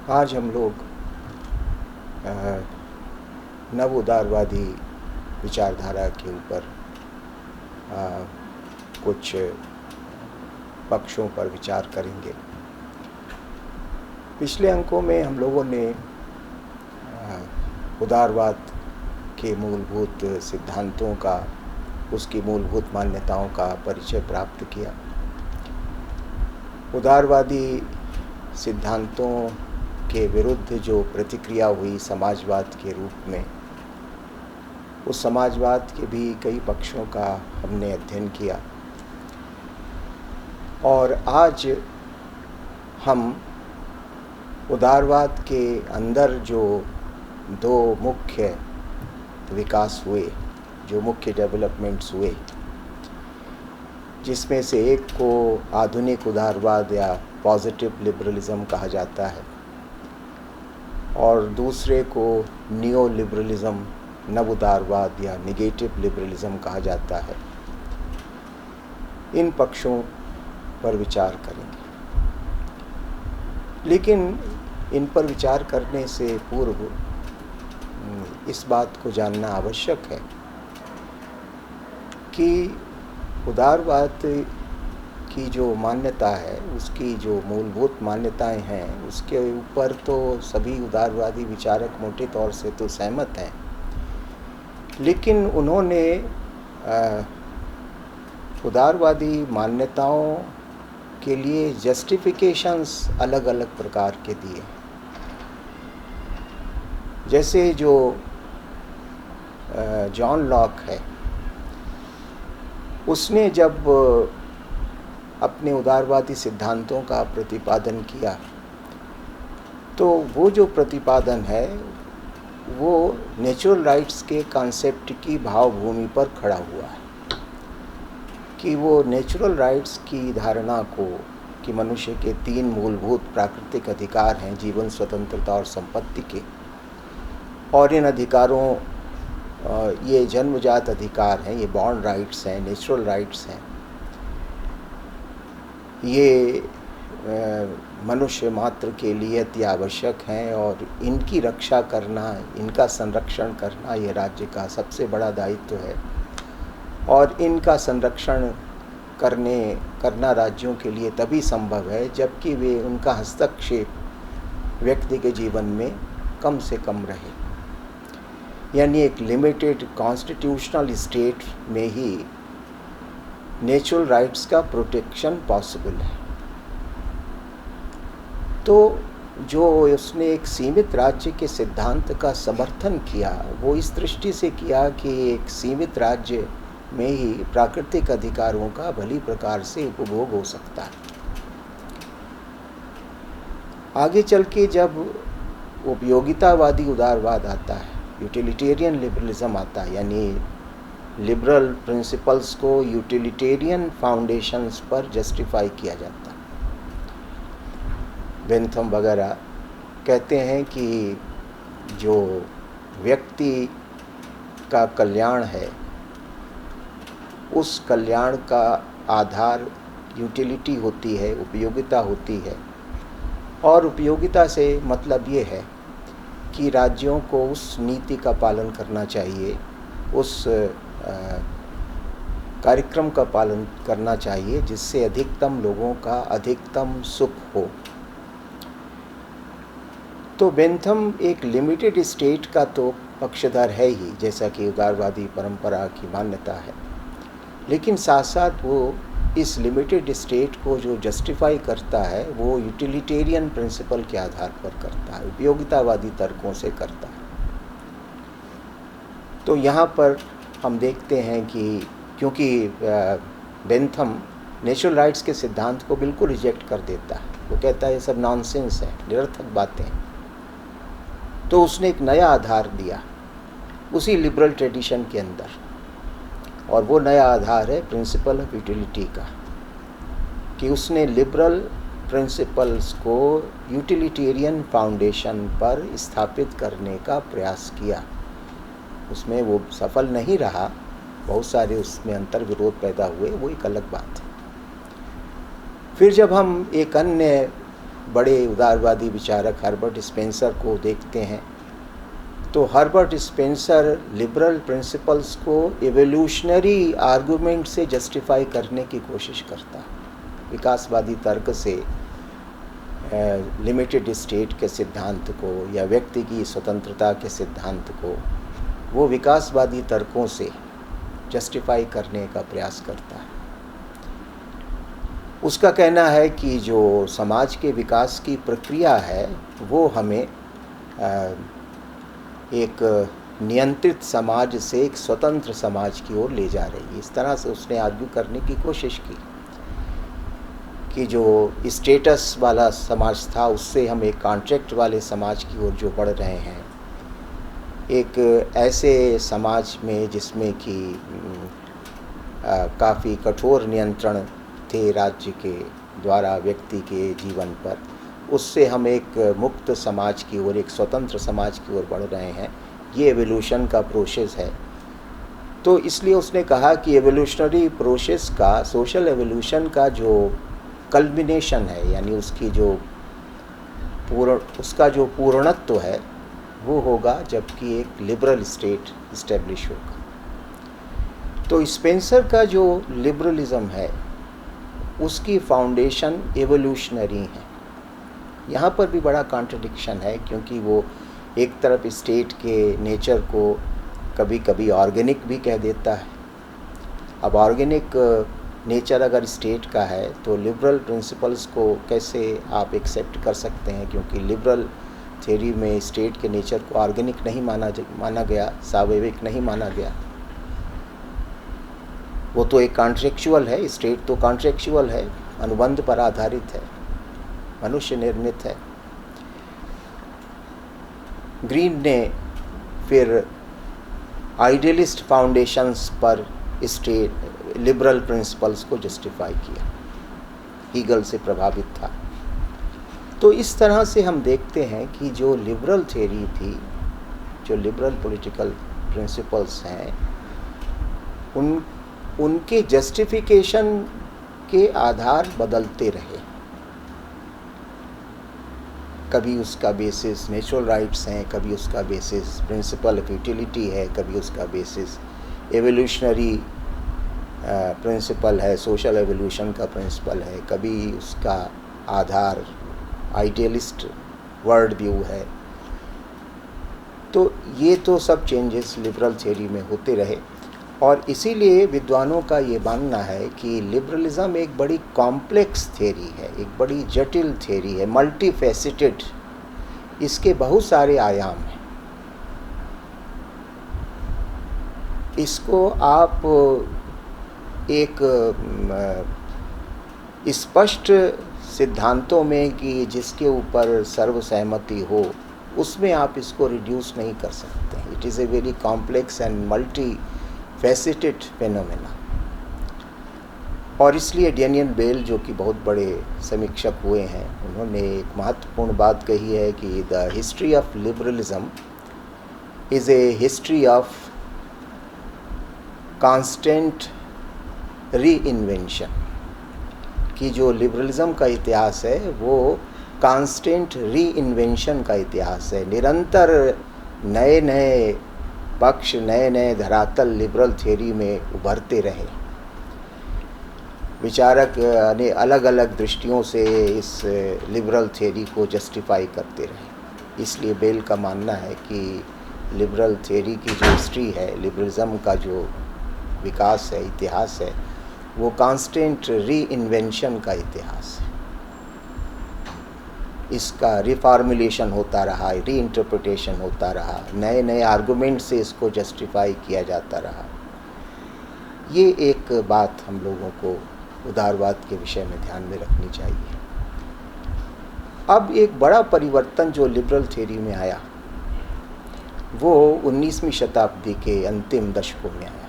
आज हम लोग नव उदारवादी विचारधारा के ऊपर कुछ पक्षों पर विचार करेंगे। पिछले अंकों में हम लोगों ने उदारवाद के मूलभूत सिद्धांतों का, उसकी मूलभूत मान्यताओं का परिचय प्राप्त किया। उदारवादी सिद्धांतों के विरुद्ध जो प्रतिक्रिया हुई समाजवाद के रूप में, उस समाजवाद के भी कई पक्षों का हमने अध्ययन किया। और आज हम उदारवाद के अंदर जो दो मुख्य विकास हुए, जो मुख्य डेवलपमेंट्स हुए, जिसमें से एक को आधुनिक उदारवाद या पॉजिटिव लिबरलिज्म कहा जाता है और दूसरे को नियो लिबरलिज्म, नव उदारवाद या निगेटिव लिबरलिज्म कहा जाता है। इन पक्षों पर विचार करेंगे, लेकिन इन पर विचार करने से पूर्व इस बात को जानना आवश्यक है कि उदारवाद की जो मान्यता है, उसकी जो मूलभूत मान्यताएं हैं, उसके ऊपर तो सभी उदारवादी विचारक मोटे तौर से तो सहमत हैं, लेकिन उन्होंने उदारवादी मान्यताओं के लिए जस्टिफिकेशंस अलग अलग प्रकार के दिए। जैसे जो जॉन लॉक है, उसने जब अपने उदारवादी सिद्धांतों का प्रतिपादन किया, तो वो जो प्रतिपादन है वो नेचुरल राइट्स के कॉन्सेप्ट की भावभूमि पर खड़ा हुआ है कि वो नेचुरल राइट्स की धारणा को, कि मनुष्य के 3 मूलभूत प्राकृतिक अधिकार हैं, जीवन, स्वतंत्रता और संपत्ति के, और इन अधिकारों, ये जन्मजात अधिकार हैं, ये बॉर्न राइट्स हैं, नेचुरल राइट्स हैं, ये मनुष्य मात्र के लिए अति आवश्यक हैं और इनकी रक्षा करना, इनका संरक्षण करना ये राज्य का सबसे बड़ा दायित्व है। और इनका संरक्षण करना राज्यों के लिए तभी संभव है जबकि वे, उनका हस्तक्षेप व्यक्ति के जीवन में कम से कम रहे। यानी एक लिमिटेड कॉन्स्टिट्यूशनल स्टेट में ही नेचुरल राइट्स का प्रोटेक्शन पॉसिबल है। तो जो उसने एक सीमित राज्य के सिद्धांत का समर्थन किया, वो इस दृष्टि से किया कि एक सीमित राज्य में ही प्राकृतिक अधिकारों का भली प्रकार से उपभोग हो सकता है। आगे चल के जब उपयोगितावादी उदारवाद आता है, यूटिलिटेरियन लिबरलिज्म आता है, यानी लिबरल प्रिंसिपल्स को यूटिलिटेरियन फाउंडेशंस पर जस्टिफाई किया जाता है। बेंथम वगैरह कहते हैं कि जो व्यक्ति का कल्याण है, उस कल्याण का आधार यूटिलिटी होती है, उपयोगिता होती है। और उपयोगिता से मतलब ये है कि राज्यों को उस नीति का पालन करना चाहिए, उस कार्यक्रम का पालन करना चाहिए जिससे अधिकतम लोगों का अधिकतम सुख हो। तो बेंथम एक लिमिटेड स्टेट का तो पक्षधर है ही, जैसा कि उदारवादी परंपरा की मान्यता है, लेकिन साथ साथ वो इस लिमिटेड स्टेट को जो जस्टिफाई करता है वो यूटिलिटेरियन प्रिंसिपल के आधार पर करता है, उपयोगितावादी तर्कों से करता है। तो यहाँ पर हम देखते हैं कि क्योंकि बेंथम नेचुरल राइट्स के सिद्धांत को बिल्कुल रिजेक्ट कर देता है, वो कहता है ये सब नॉनसेंस है, निरर्थक बातें, तो उसने एक नया आधार दिया उसी लिबरल ट्रेडिशन के अंदर, और वो नया आधार है प्रिंसिपल ऑफ यूटिलिटी का, कि उसने लिबरल प्रिंसिपल्स को यूटिलिटेरियन फाउंडेशन पर स्थापित करने का प्रयास किया। उसमें वो सफल नहीं रहा, बहुत सारे उसमें अंतर्विरोध पैदा हुए, वो एक अलग बात है। फिर जब हम एक अन्य बड़े उदारवादी विचारक हर्बर्ट स्पेंसर को देखते हैं तो हर्बर्ट स्पेंसर लिबरल प्रिंसिपल्स को एवोल्यूशनरी आर्गुमेंट से जस्टिफाई करने की कोशिश करता है। विकासवादी तर्क से लिमिटेड स्टेट के सिद्धांत को या व्यक्ति की स्वतंत्रता के सिद्धांत को वो विकासवादी तर्कों से जस्टिफाई करने का प्रयास करता है। उसका कहना है कि जो समाज के विकास की प्रक्रिया है वो हमें एक नियंत्रित समाज से एक स्वतंत्र समाज की ओर ले जा रही है। इस तरह से उसने आर्ग्यू करने की कोशिश की कि जो स्टेटस वाला समाज था उससे हम एक कॉन्ट्रैक्ट वाले समाज की ओर जो बढ़ रहे हैं, एक ऐसे समाज में जिसमें कि काफ़ी कठोर नियंत्रण थे राज्य के द्वारा व्यक्ति के जीवन पर, उससे हम एक मुक्त समाज की ओर, एक स्वतंत्र समाज की ओर बढ़ रहे हैं। ये एवोल्यूशन का प्रोसेस है। तो इसलिए उसने कहा कि एवोल्यूशनरी प्रोसेस का, सोशल एवोल्यूशन का जो कल्मिनेशन है, यानी उसकी जो उसका जो पूर्णत्व है वो होगा जबकि एक लिबरल स्टेट इस्टेब्लिश होगा। तो स्पेंसर का जो लिबरलिज्म है उसकी फाउंडेशन एवोल्यूशनरी है। यहाँ पर भी बड़ा कॉन्ट्रडिक्शन है क्योंकि वो एक तरफ स्टेट के नेचर को कभी कभी ऑर्गेनिक भी कह देता है। अब ऑर्गेनिक नेचर अगर स्टेट का है तो लिबरल प्रिंसिपल्स को कैसे आप एक्सेप्ट कर सकते हैं, क्योंकि लिबरल थ्योरी में स्टेट के नेचर को ऑर्गेनिक नहीं माना गया, स्वाभाविक नहीं माना गया। वो तो एक कॉन्ट्रेक्चुअल है, स्टेट तो कॉन्ट्रेक्चुअल है, अनुबंध पर आधारित है, मनुष्य निर्मित है। ग्रीन ने फिर आइडियलिस्ट फाउंडेशंस पर स्टेट लिबरल प्रिंसिपल्स को जस्टिफाई किया, हीगल से प्रभावित था। तो इस तरह से हम देखते हैं कि जो लिबरल थ्योरी थी, जो लिबरल पॉलिटिकल प्रिंसिपल्स हैं, उनके जस्टिफिकेशन के आधार बदलते रहे। कभी उसका बेसिस नेचुरल राइट्स हैं, कभी उसका बेसिस प्रिंसिपल ऑफ यूटिलिटी है, कभी उसका बेसिस एवोल्यूशनरी प्रिंसिपल है, सोशल एवोल्यूशन का प्रिंसिपल है, कभी उसका आधार आइडियलिस्ट वर्ल्ड व्यू है। तो ये तो सब चेंजेस लिबरल थ्योरी में होते रहे और इसीलिए विद्वानों का ये मानना है कि लिबरलिज्म एक बड़ी कॉम्प्लेक्स थ्योरी है, एक बड़ी जटिल थ्योरी है, मल्टी फैसेटेड, इसके बहुत सारे आयाम हैं। इसको आप एक स्पष्ट सिद्धांतों में कि जिसके ऊपर सर्वसहमति हो उसमें आप इसको रिड्यूस नहीं कर सकते। It is a very complex and multi faceted phenomena. और इसलिए डैनियल बेल, जो कि बहुत बड़े समीक्षक हुए हैं, उन्होंने एक महत्वपूर्ण बात कही है कि the history of liberalism is a history of constant reinvention, कि जो लिबरलिज्म का इतिहास है वो कांस्टेंट री-इन्वेंशन का इतिहास है। निरंतर नए नए पक्ष, नए नए धरातल लिबरल थ्योरी में उभरते रहे। विचारक ने अलग अलग दृष्टियों से इस लिबरल थ्योरी को जस्टिफाई करते रहे। इसलिए बेल का मानना है कि लिबरल थ्योरी की जो हिस्ट्री है, लिबरलिज्म का जो विकास है, इतिहास है, वो कांस्टेंट री-इन्वेंशन का इतिहास है। इसका रिफॉर्मुलेशन होता रहा, री-इंटरप्रिटेशन होता रहा, नए नए आर्गुमेंट से इसको जस्टिफाई किया जाता रहा। ये एक बात हम लोगों को उदारवाद के विषय में ध्यान में रखनी चाहिए। अब एक बड़ा परिवर्तन जो लिबरल थ्योरी में आया वो 19वीं शताब्दी के अंतिम दशकों में आया।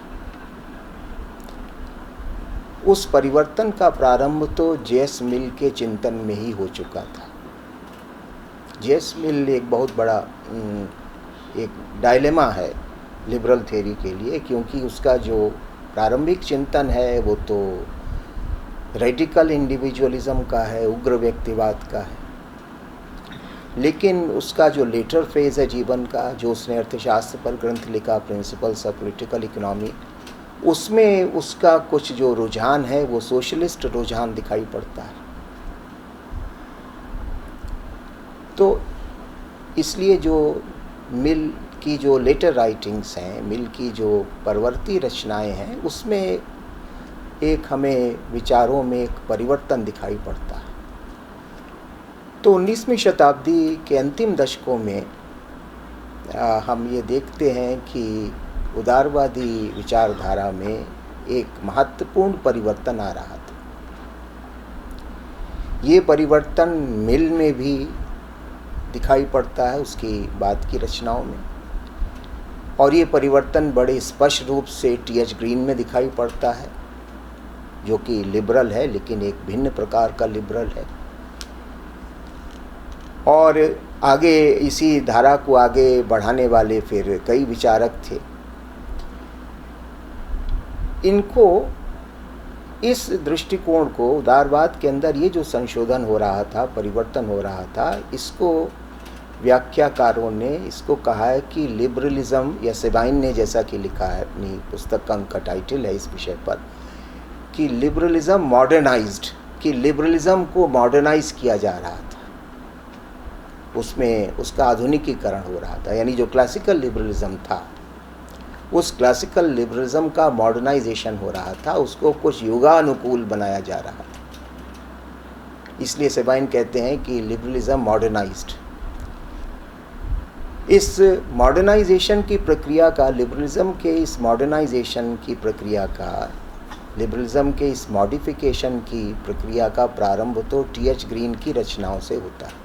उस परिवर्तन का प्रारंभ तो जेएस मिल के चिंतन में ही हो चुका था। जेएस मिल एक बहुत बड़ा एक डायलेमा है लिबरल थ्योरी के लिए, क्योंकि उसका जो प्रारंभिक चिंतन है वो तो रेडिकल इंडिविजुअलिज्म का है, उग्र व्यक्तिवाद का है। लेकिन उसका जो लेटर फेज़ है जीवन का, जो उसने अर्थशास्त्र पर ग्रंथ लिखा, प्रिंसिपल्स ऑफ पॉलिटिकल इकोनॉमी, उसमें उसका कुछ जो रुझान है वो सोशलिस्ट रुझान दिखाई पड़ता है। तो इसलिए जो मिल की जो लेटर राइटिंग्स हैं, मिल की जो परवर्ती रचनाएं हैं, उसमें एक हमें विचारों में एक परिवर्तन दिखाई पड़ता है। तो 19वीं शताब्दी के अंतिम दशकों में हम ये देखते हैं कि उदारवादी विचारधारा में एक महत्वपूर्ण परिवर्तन आ रहा था। ये परिवर्तन मिल में भी दिखाई पड़ता है, उसकी बाद की रचनाओं में, और ये परिवर्तन बड़े स्पष्ट रूप से टी.एच. ग्रीन में दिखाई पड़ता है, जो कि लिबरल है, लेकिन एक भिन्न प्रकार का लिबरल है। और आगे इसी धारा को आगे बढ़ाने वाले फिर कई विचारक थे। इनको इस दृष्टिकोण को, उदारवाद के अंदर ये जो संशोधन हो रहा था, परिवर्तन हो रहा था, इसको व्याख्याकारों ने इसको कहा है कि लिबरलिज्म, या सेबाइन ने जैसा कि लिखा है अपनी पुस्तक का टाइटल है इस विषय पर, कि लिबरलिज्म मॉडर्नाइज्ड, कि लिबरलिज्म को मॉडर्नाइज किया जा रहा था, उसमें उसका आधुनिकीकरण हो रहा था। यानी जो क्लासिकल लिबरलिज्म था, उस क्लासिकल लिबरलिज्म का मॉडर्नाइजेशन हो रहा था, उसको कुछ युगानुकूल बनाया जा रहा था। इसलिए सेबाइन कहते हैं कि लिबरलिज्म मॉडर्नाइज्ड। इस मॉडर्नाइजेशन की प्रक्रिया का, लिबरलिज्म के इस मॉडर्नाइजेशन की प्रक्रिया का, लिबरलिज्म के इस मॉडिफिकेशन की प्रक्रिया का प्रारंभ तो टी.एच. ग्रीन की रचनाओं से होता है।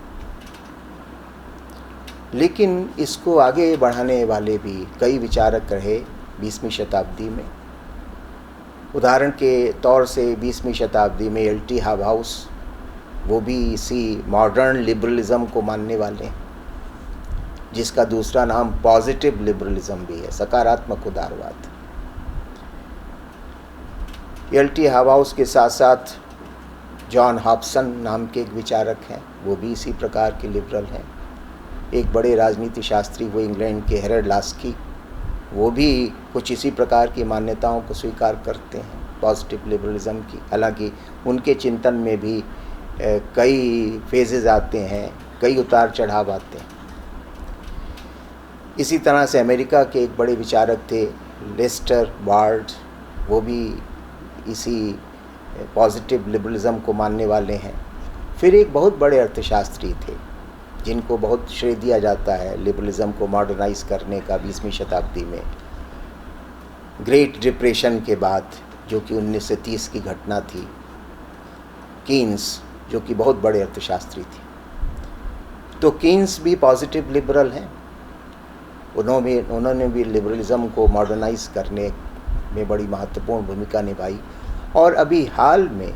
लेकिन इसको आगे बढ़ाने वाले भी कई विचारक रहे 20वीं शताब्दी में। उदाहरण के तौर से 20वीं शताब्दी में एल.टी. हाउस, वो भी इसी मॉडर्न लिबरलिज्म को मानने वाले हैं, जिसका दूसरा नाम पॉजिटिव लिबरलिज्म भी है, सकारात्मक उदारवाद। एल.टी. हाउस के साथ साथ जॉन हॉब्सन नाम के एक विचारक हैं, वो भी इसी प्रकार के लिबरल हैं। एक बड़े राजनीति शास्त्री वो इंग्लैंड के हेरल्ड लास्की, वो भी कुछ इसी प्रकार की मान्यताओं को स्वीकार करते हैं, पॉजिटिव लिबरलिज्म की। हालांकि उनके चिंतन में भी कई फेजेस आते हैं, कई उतार चढ़ाव आते हैं। इसी तरह से अमेरिका के एक बड़े विचारक थे लेस्टर वार्ड, वो भी इसी पॉजिटिव लिबरलिज्म को मानने वाले हैं। फिर एक बहुत बड़े अर्थशास्त्री थे जिनको बहुत श्रेय दिया जाता है लिबरलिज्म को मॉडर्नाइज करने का 20वीं शताब्दी में, ग्रेट डिप्रेशन के बाद, जो कि 1930 की घटना थी। कीन्स, जो कि बहुत बड़े अर्थशास्त्री थे। तो कीन्स भी पॉजिटिव लिबरल हैं, उन्होंने भी लिबरलिज्म को मॉडर्नाइज करने में बड़ी महत्वपूर्ण भूमिका निभाई। और अभी हाल में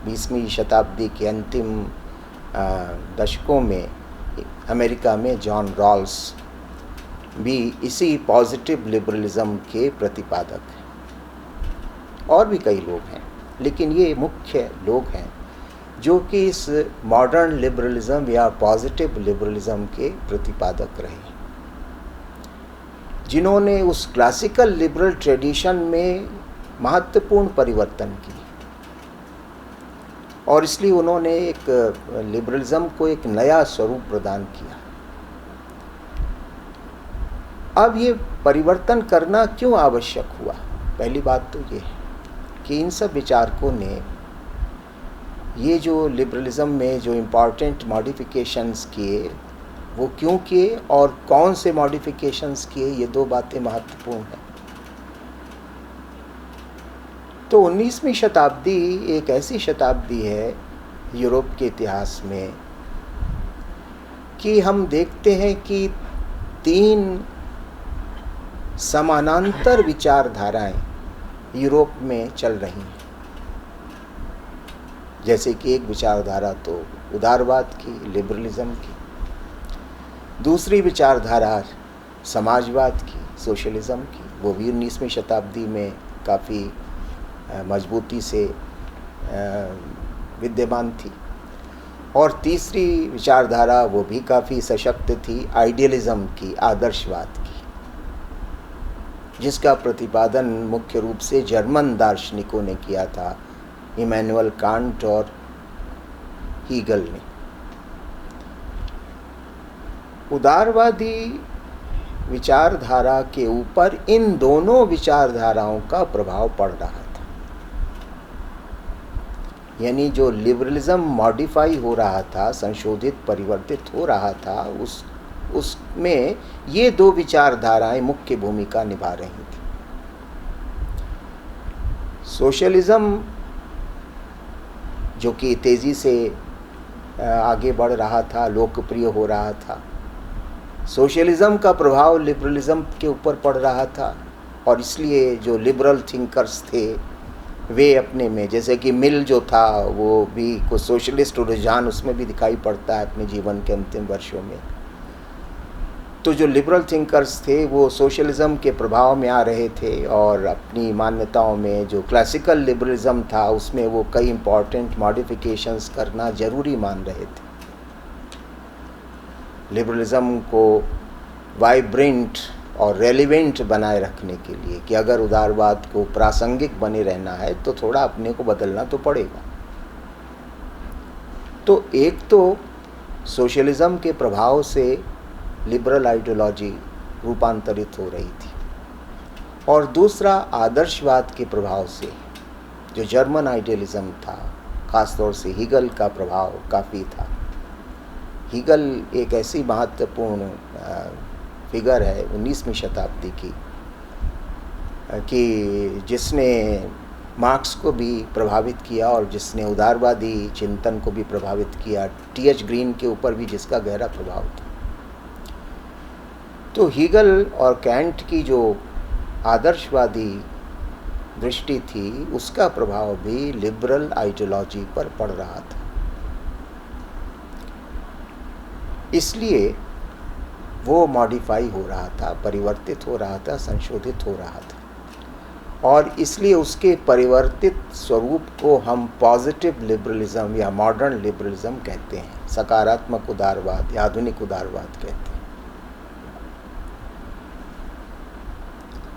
20वीं शताब्दी के अंतिम दशकों में अमेरिका में जॉन रॉल्स भी इसी पॉजिटिव लिबरलिज्म के प्रतिपादक हैं। और भी कई लोग हैं, लेकिन ये मुख्य लोग हैं जो कि इस मॉडर्न लिबरलिज्म या पॉजिटिव लिबरलिज्म के प्रतिपादक रहे, जिन्होंने उस क्लासिकल लिबरल ट्रेडिशन में महत्वपूर्ण परिवर्तन किए, और इसलिए उन्होंने एक लिबरलिज्म को एक नया स्वरूप प्रदान किया। अब ये परिवर्तन करना क्यों आवश्यक हुआ? पहली बात तो ये है कि इन सब विचारकों ने ये जो लिबरलिज्म में जो इम्पॉर्टेंट मॉडिफिकेशंस किए, वो क्यों किए और कौन से मॉडिफिकेशंस किए, ये दो बातें महत्वपूर्ण हैं। तो 19वीं शताब्दी एक ऐसी शताब्दी है यूरोप के इतिहास में कि हम देखते हैं कि 3 समानांतर विचारधाराएं यूरोप में चल रही हैं। जैसे कि एक विचारधारा तो उदारवाद की, लिबरलिज्म की, दूसरी विचारधारा समाजवाद की, सोशलिज्म की, वो भी 19वीं शताब्दी में काफ़ी मजबूती से विद्यमान थी। और तीसरी विचारधारा वो भी काफ़ी सशक्त थी, आइडियलिज्म की, आदर्शवाद की, जिसका प्रतिपादन मुख्य रूप से जर्मन दार्शनिकों ने किया था, इमैनुअल कांट और हीगल ने। उदारवादी विचारधारा के ऊपर इन दोनों विचारधाराओं का प्रभाव पड़ रहा था। यानी जो लिबरलिज्म मॉडिफाई हो रहा था, संशोधित, परिवर्तित हो रहा था, उसमें ये दो विचारधाराएं मुख्य भूमिका निभा रही थी। सोशलिज्म जो कि तेज़ी से आगे बढ़ रहा था, लोकप्रिय हो रहा था, सोशलिज्म का प्रभाव लिबरलिज्म के ऊपर पड़ रहा था, और इसलिए जो लिबरल थिंकर्स थे वे अपने में, जैसे कि मिल जो था वो भी कुछ सोशलिस्ट रुझान उसमें भी दिखाई पड़ता है अपने जीवन के अंतिम वर्षों में। तो जो लिबरल थिंकर्स थे वो सोशलिज्म के प्रभाव में आ रहे थे और अपनी मान्यताओं में जो क्लासिकल लिबरलिज्म था उसमें वो कई इम्पॉर्टेंट मॉडिफिकेशंस करना ज़रूरी मान रहे थे। लिबरलिज्म को वाइब्रेंट और रेलिवेंट बनाए रखने के लिए कि अगर उदारवाद को प्रासंगिक बने रहना है तो थोड़ा अपने को बदलना तो पड़ेगा। तो एक तो सोशलिज्म के प्रभाव से लिबरल आइडियोलॉजी रूपांतरित हो रही थी, और दूसरा आदर्शवाद के प्रभाव से जो जर्मन आइडियलिज्म था, ख़ासतौर से हीगल का प्रभाव काफ़ी था। हीगल एक ऐसी महत्वपूर्ण फिगर है 19वीं शताब्दी की कि जिसने मार्क्स को भी प्रभावित किया और जिसने उदारवादी चिंतन को भी प्रभावित किया, टी.एच. ग्रीन के ऊपर भी जिसका गहरा प्रभाव था। तो हीगल और कैंट की जो आदर्शवादी दृष्टि थी उसका प्रभाव भी लिबरल आइडियोलॉजी पर पड़ रहा था। इसलिए वो मॉडिफाई हो रहा था, परिवर्तित हो रहा था, संशोधित हो रहा था, और इसलिए उसके परिवर्तित स्वरूप को हम पॉजिटिव लिबरलिज्म या मॉडर्न लिबरलिज्म कहते हैं, सकारात्मक उदारवाद या आधुनिक उदारवाद कहते हैं।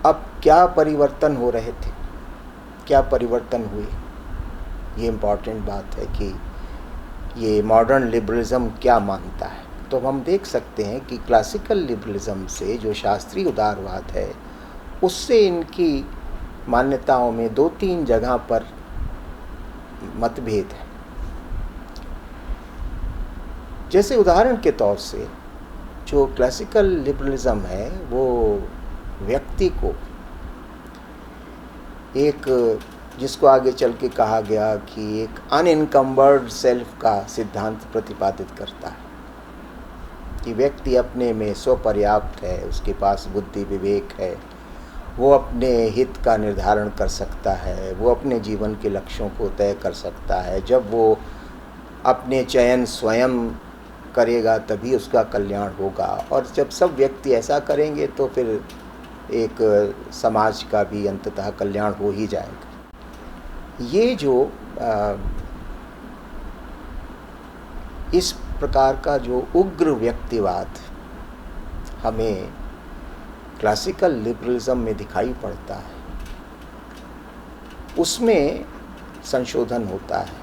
अब क्या परिवर्तन हो रहे थे, क्या परिवर्तन हुए, ये इम्पॉर्टेंट बात है कि ये मॉडर्न लिबरलिज्म क्या मानता है। तो हम देख सकते हैं कि क्लासिकल लिबरलिज्म से जो शास्त्रीय उदारवाद है उससे इनकी मान्यताओं में 2-3 जगह पर मतभेद है। जैसे उदाहरण के तौर से जो क्लासिकल लिबरलिज्म है वो व्यक्ति को एक, जिसको आगे चल के कहा गया कि एक अनइनकम्बर्ड सेल्फ का सिद्धांत प्रतिपादित करता है कि व्यक्ति अपने में स्वपर्याप्त है, उसके पास बुद्धि विवेक है, वो अपने हित का निर्धारण कर सकता है, वो अपने जीवन के लक्ष्यों को तय कर सकता है। जब वो अपने चयन स्वयं करेगा तभी उसका कल्याण होगा, और जब सब व्यक्ति ऐसा करेंगे तो फिर एक समाज का भी अंततः कल्याण हो ही जाएगा। ये जो इस प्रकार का जो उग्र व्यक्तिवाद हमें क्लासिकल लिबरलिज्म में दिखाई पड़ता है उसमें संशोधन होता है।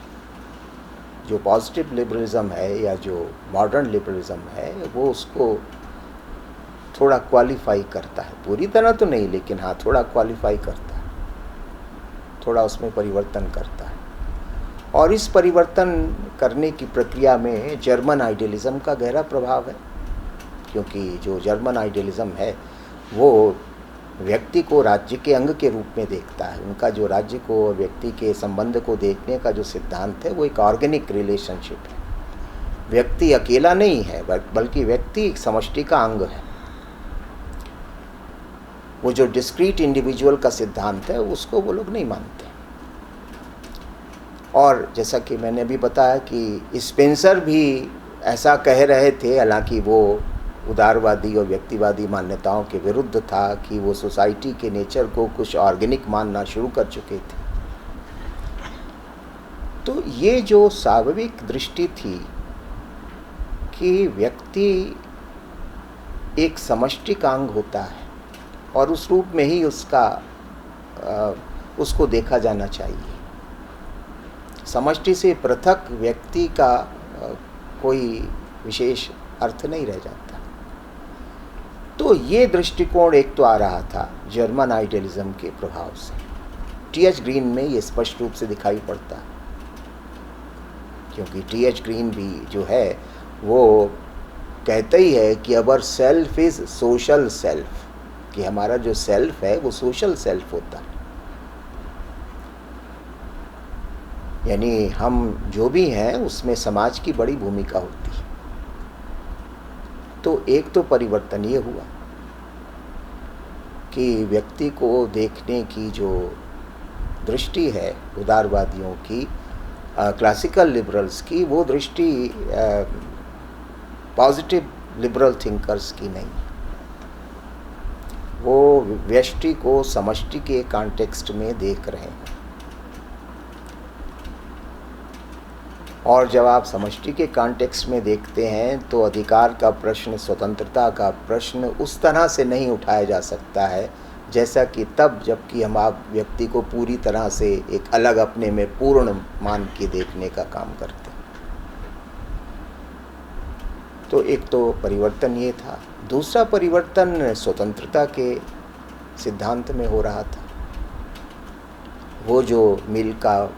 जो पॉजिटिव लिबरलिज्म है या जो मॉडर्न लिबरलिज्म है वो उसको थोड़ा क्वालिफाई करता है, पूरी तरह तो नहीं लेकिन हाँ थोड़ा क्वालिफाई करता है, थोड़ा उसमें परिवर्तन करता है। और इस परिवर्तन करने की प्रक्रिया में जर्मन आइडियलिज्म का गहरा प्रभाव है, क्योंकि जो जर्मन आइडियलिज्म है वो व्यक्ति को राज्य के अंग के रूप में देखता है। उनका जो राज्य को और व्यक्ति के संबंध को देखने का जो सिद्धांत है वो एक ऑर्गेनिक रिलेशनशिप है। व्यक्ति अकेला नहीं है बल्कि व्यक्ति एक समष्टि का अंग है। वो जो डिस्क्रीट इंडिविजुअल का सिद्धांत है उसको वो लोग नहीं मानते। और जैसा कि मैंने अभी बताया कि स्पेंसर भी ऐसा कह रहे थे, हालांकि वो उदारवादी और व्यक्तिवादी मान्यताओं के विरुद्ध था, कि वो सोसाइटी के नेचर को कुछ ऑर्गेनिक मानना शुरू कर चुके थे। तो ये जो स्वाभाविक दृष्टि थी कि व्यक्ति एक समष्टिक अंग होता है और उस रूप में ही उसको देखा जाना चाहिए। समष्टि से पृथक व्यक्ति का कोई विशेष अर्थ नहीं रह जाता। तो ये दृष्टिकोण एक तो आ रहा था जर्मन आइडियलिज्म के प्रभाव से। टी.एच. ग्रीन में ये स्पष्ट रूप से दिखाई पड़ता है, क्योंकि टी.एच. ग्रीन भी जो है वो कहता ही है कि our self is social self, कि हमारा जो सेल्फ है वो सोशल सेल्फ होता है। यानी हम जो भी हैं उसमें समाज की बड़ी भूमिका होती है। तो एक तो परिवर्तन ये हुआ कि व्यक्ति को देखने की जो दृष्टि है उदारवादियों की, क्लासिकल लिबरल्स की, वो दृष्टि पॉजिटिव लिबरल थिंकर्स की नहीं। वो व्यष्टि को समष्टि के कॉन्टेक्स्ट में देख रहे हैं। और जब आप समष्टि के कॉन्टेक्स्ट में देखते हैं तो अधिकार का प्रश्न, स्वतंत्रता का प्रश्न उस तरह से नहीं उठाया जा सकता है जैसा कि तब जबकि हम आप व्यक्ति को पूरी तरह से एक अलग अपने में पूर्ण मान के देखने का काम करते हैं। तो एक तो परिवर्तन ये था। दूसरा परिवर्तन स्वतंत्रता के सिद्धांत में हो रहा था। वो जो मिल का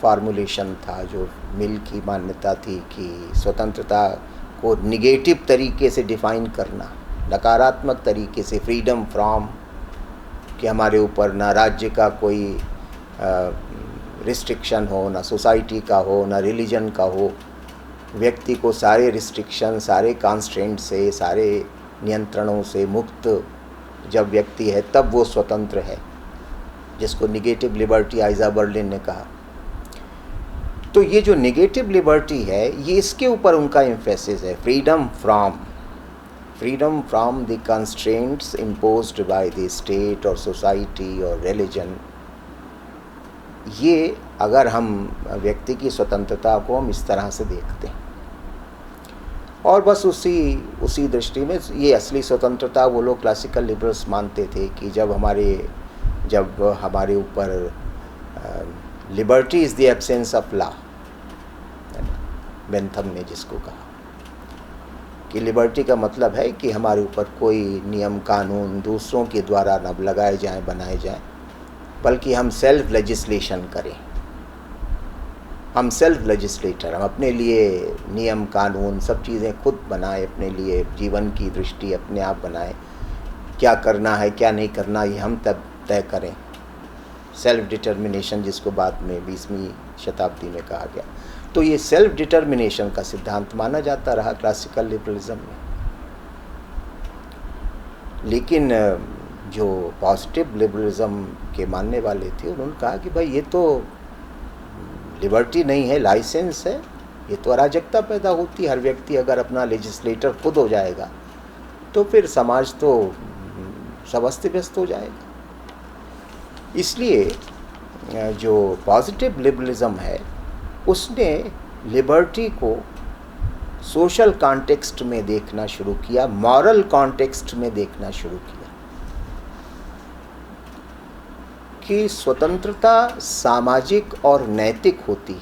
फार्मूलेशन था, जो मिल की मान्यता थी कि स्वतंत्रता को निगेटिव तरीके से डिफाइन करना, नकारात्मक तरीके से, फ्रीडम फ्रॉम, कि हमारे ऊपर ना राज्य का कोई रिस्ट्रिक्शन हो, ना सोसाइटी का हो, ना रिलीजन का हो। व्यक्ति को सारे रिस्ट्रिक्शन, सारे कॉन्स्ट्रेंट से, सारे नियंत्रणों से मुक्त जब व्यक्ति है तब वो स्वतंत्र है, जिसको निगेटिव लिबर्टी आइजा बर्लिन ने कहा। तो ये जो निगेटिव लिबर्टी है, ये इसके ऊपर उनका एम्फेसिस है, freedom from the constraints imposed by the state और सोसाइटी और रिलीजन। ये अगर हम व्यक्ति की स्वतंत्रता को हम इस तरह से देखते हैं और बस उसी दृष्टि में ये असली स्वतंत्रता वो लोग क्लासिकल लिबरल्स मानते थे कि जब हमारे ऊपर liberty is the absence of law, Bentham ने जिसको कहा कि लिबर्टी का मतलब है कि हमारे ऊपर कोई नियम कानून दूसरों के द्वारा न लगाए जाएं, बनाए जाएं, बल्कि हम सेल्फ लेजिस्लेशन करें। हम सेल्फ लेजिस्लेटर, हम अपने लिए नियम कानून सब चीज़ें खुद बनाएं, अपने लिए जीवन की दृष्टि अपने आप बनाएं, क्या करना है क्या नहीं करना ये हम तब तय करें। सेल्फ डिटर्मिनेशन, जिसको बाद में 20वीं शताब्दी में कहा गया। तो ये सेल्फ डिटर्मिनेशन का सिद्धांत माना जाता रहा क्लासिकल लिबरलिज्म में। लेकिन जो पॉजिटिव लिबरलिज्म के मानने वाले थे उन्होंने कहा कि भाई ये तो लिबर्टी नहीं है, लाइसेंस है, ये तो अराजकता पैदा होती है। हर व्यक्ति अगर अपना लेजिस्लेटर खुद हो जाएगा तो फिर समाज तो सब अस्त व्यस्त हो जाएगा। इसलिए जो पॉजिटिव लिबरलिज्म है उसने लिबर्टी को सोशल कॉन्टेक्स्ट में देखना शुरू किया, मॉरल कॉन्टेक्स्ट में देखना शुरू किया कि स्वतंत्रता सामाजिक और नैतिक होती है।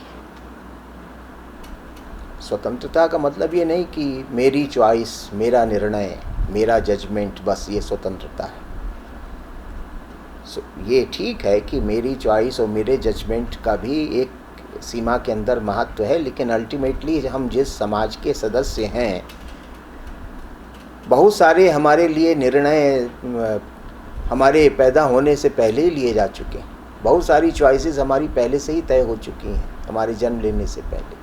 स्वतंत्रता का मतलब ये नहीं कि मेरी चॉइस, मेरा निर्णय, मेरा जजमेंट, बस ये स्वतंत्रता है। ये ठीक है कि मेरी चॉइस और मेरे जजमेंट का भी एक सीमा के अंदर महत्व है, लेकिन अल्टीमेटली हम जिस समाज के सदस्य हैं, बहुत सारे हमारे लिए निर्णय हमारे पैदा होने से पहले ही लिए जा चुके हैं। बहुत सारी चॉइसेस हमारी पहले से ही तय हो चुकी हैं हमारे जन्म लेने से पहले।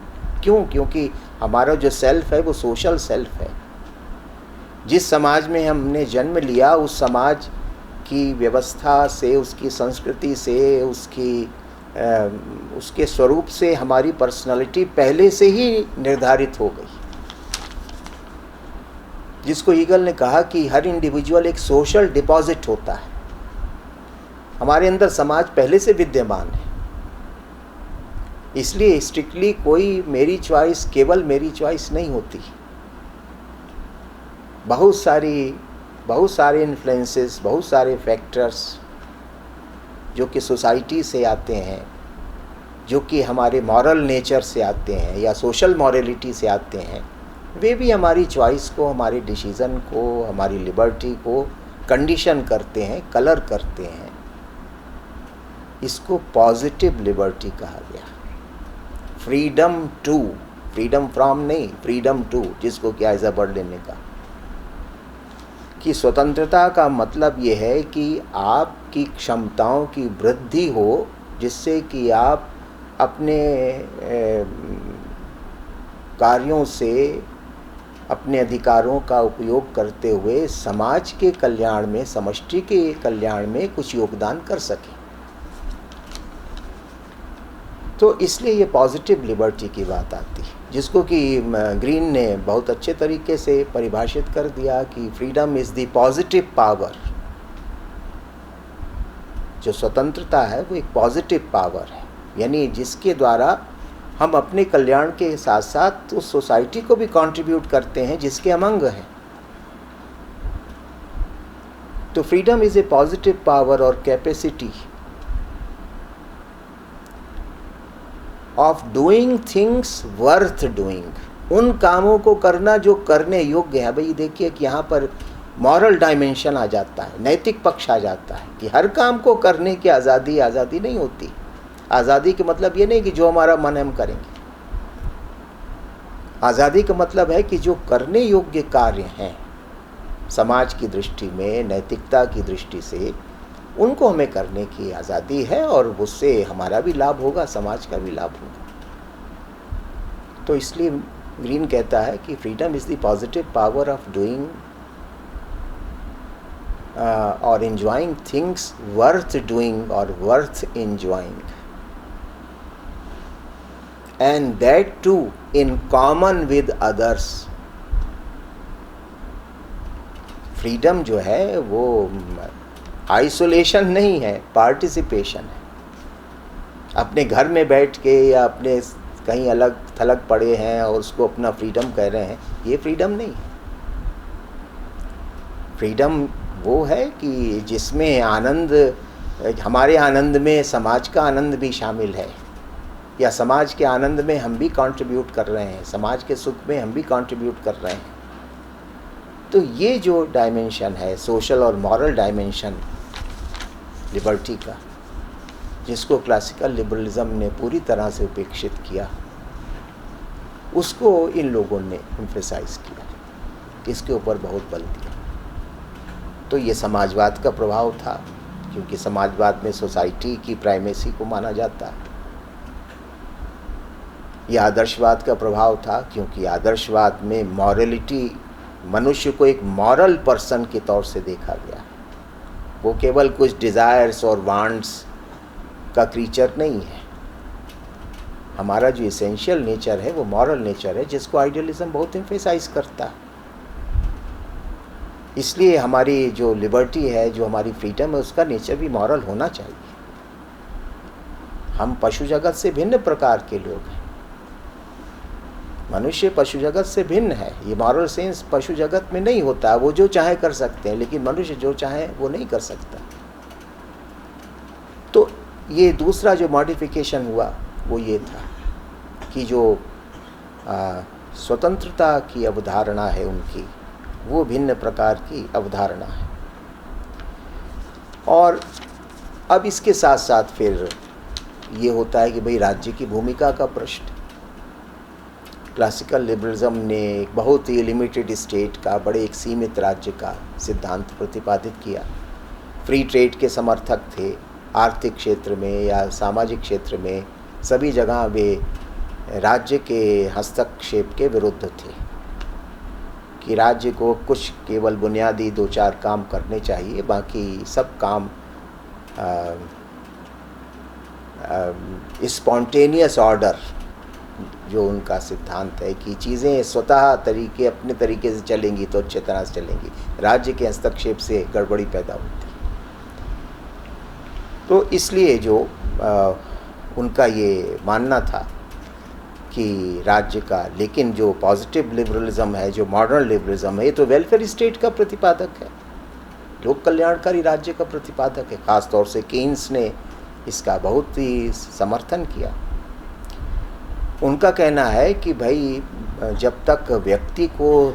क्यों? क्योंकि हमारा जो सेल्फ है वो सोशल सेल्फ है। जिस समाज में हमने जन्म लिया उस समाज की व्यवस्था से, उसकी संस्कृति से, उसके स्वरूप से हमारी पर्सनालिटी पहले से ही निर्धारित हो गई। जिसको ईगल ने कहा कि हर इंडिविजुअल एक सोशल डिपॉजिट होता है। हमारे अंदर समाज पहले से विद्यमान है। इसलिए स्ट्रिक्टली कोई मेरी चॉइस, केवल मेरी चॉइस नहीं होती। बहुत सारे इन्फ्लुएंसेस, बहुत सारे फैक्टर्स जो कि सोसाइटी से आते हैं, जो कि हमारे मॉरल नेचर से आते हैं या सोशल मॉरलिटी से आते हैं, वे भी हमारी चॉइस को, हमारे डिसीज़न को, हमारी लिबर्टी को कंडीशन करते हैं, कलर करते हैं। इसको पॉजिटिव लिबर्टी कहा गया। फ्रीडम टू, फ्रीडम फ्रॉम नहीं, फ्रीडम टू, जिसको क्या एज अ बर्डन ने कहा कि स्वतंत्रता का मतलब ये है कि आपकी क्षमताओं की वृद्धि हो, जिससे कि आप अपने कार्यों से, अपने अधिकारों का उपयोग करते हुए समाज के कल्याण में, समष्टि के कल्याण में कुछ योगदान कर सकें। तो इसलिए ये पॉजिटिव लिबर्टी की बात आती है, जिसको कि ग्रीन ने बहुत अच्छे तरीके से परिभाषित कर दिया कि freedom is the positive power. जो स्वतंत्रता है वो एक पॉजिटिव पावर है, यानी जिसके द्वारा हम अपने कल्याण के साथ साथ उस सोसाइटी को भी कंट्रीब्यूट करते हैं जिसके हम अंग हैं। तो freedom is a positive power और capacity of doing things worth doing, उन कामों को करना जो करने योग्य है। भाई देखिए कि यहाँ पर मॉरल डायमेंशन आ जाता है, नैतिक पक्ष आ जाता है कि हर काम को करने की आज़ादी नहीं होती। आज़ादी का मतलब ये नहीं कि जो हमारा मन है हम करेंगे। आज़ादी का मतलब है कि जो करने योग्य कार्य हैं समाज की दृष्टि में, नैतिकता की दृष्टि से, उनको हमें करने की आज़ादी है और उससे हमारा भी लाभ होगा, समाज का भी लाभ होगा। तो इसलिए ग्रीन कहता है कि freedom is the positive power of doing और enjoying things worth doing or worth enjoying, and that too in common with others. Freedom जो है वो आइसोलेशन नहीं है, पार्टिसिपेशन है। अपने घर में बैठ के या अपने कहीं अलग थलग पड़े हैं और उसको अपना फ्रीडम कह रहे हैं, ये फ्रीडम नहीं है। फ्रीडम वो है कि जिसमें आनंद, हमारे आनंद में समाज का आनंद भी शामिल है, या समाज के आनंद में हम भी कंट्रीब्यूट कर रहे हैं, समाज के सुख में हम भी कंट्रीब्यूट कर रहे हैं। तो ये जो डायमेंशन है, सोशल और मॉरल डायमेंशन लिबर्टी का, जिसको क्लासिकल लिबरलिज्म ने पूरी तरह से उपेक्षित किया, उसको इन लोगों ने एम्फेसाइज किया, इसके ऊपर बहुत बल दिया। तो ये समाजवाद का प्रभाव था, क्योंकि समाजवाद में सोसाइटी की प्राइमेसी को माना जाता है। यह आदर्शवाद का प्रभाव था, क्योंकि आदर्शवाद में मॉरलिटी, मनुष्य को एक मॉरल पर्सन के तौर से देखा गया। वो केवल कुछ डिज़ायर्स और वांट्स का क्रीचर नहीं है। हमारा जो एसेंशियल नेचर है वो मॉरल नेचर है, जिसको आइडियलिज्म बहुत एम्फेसाइज करता है। इसलिए हमारी जो लिबर्टी है, जो हमारी फ्रीडम है, उसका नेचर भी मॉरल होना चाहिए। हम पशु जगत से भिन्न प्रकार के लोग हैं। मनुष्य पशु जगत से भिन्न है। ये मॉरल सेंस पशु जगत में नहीं होता। वो जो चाहे कर सकते हैं, लेकिन मनुष्य जो चाहे वो नहीं कर सकता। तो ये दूसरा जो मॉडिफिकेशन हुआ वो ये था कि जो स्वतंत्रता की अवधारणा है उनकी, वो भिन्न प्रकार की अवधारणा है। और अब इसके साथ साथ फिर ये होता है कि भाई राज्य की भूमिका का प्रश्न। क्लासिकल लिबरलिज्म ने एक बहुत ही लिमिटेड स्टेट का, बड़े एक सीमित राज्य का सिद्धांत प्रतिपादित किया। फ्री ट्रेड के समर्थक थे। आर्थिक क्षेत्र में या सामाजिक क्षेत्र में सभी जगह वे राज्य के हस्तक्षेप के विरुद्ध थे कि राज्य को कुछ केवल बुनियादी 2-4 काम करने चाहिए, बाकी सब काम स्पॉन्टेनियस ऑर्डर, जो उनका सिद्धांत है कि चीज़ें स्वतः अपने तरीके से चलेंगी तो अच्छे तरह से चलेंगी, राज्य के हस्तक्षेप से गड़बड़ी पैदा होती। तो इसलिए जो उनका ये मानना था कि राज्य का, लेकिन जो पॉजिटिव लिबरलिज्म है, जो मॉडर्न लिबरलिज्म है, ये तो वेलफेयर स्टेट का प्रतिपादक है, लोक कल्याणकारी राज्य का प्रतिपादक है। ख़ास तौर से केन्स ने इसका बहुत ही समर्थन किया। उनका कहना है कि भाई जब तक व्यक्ति को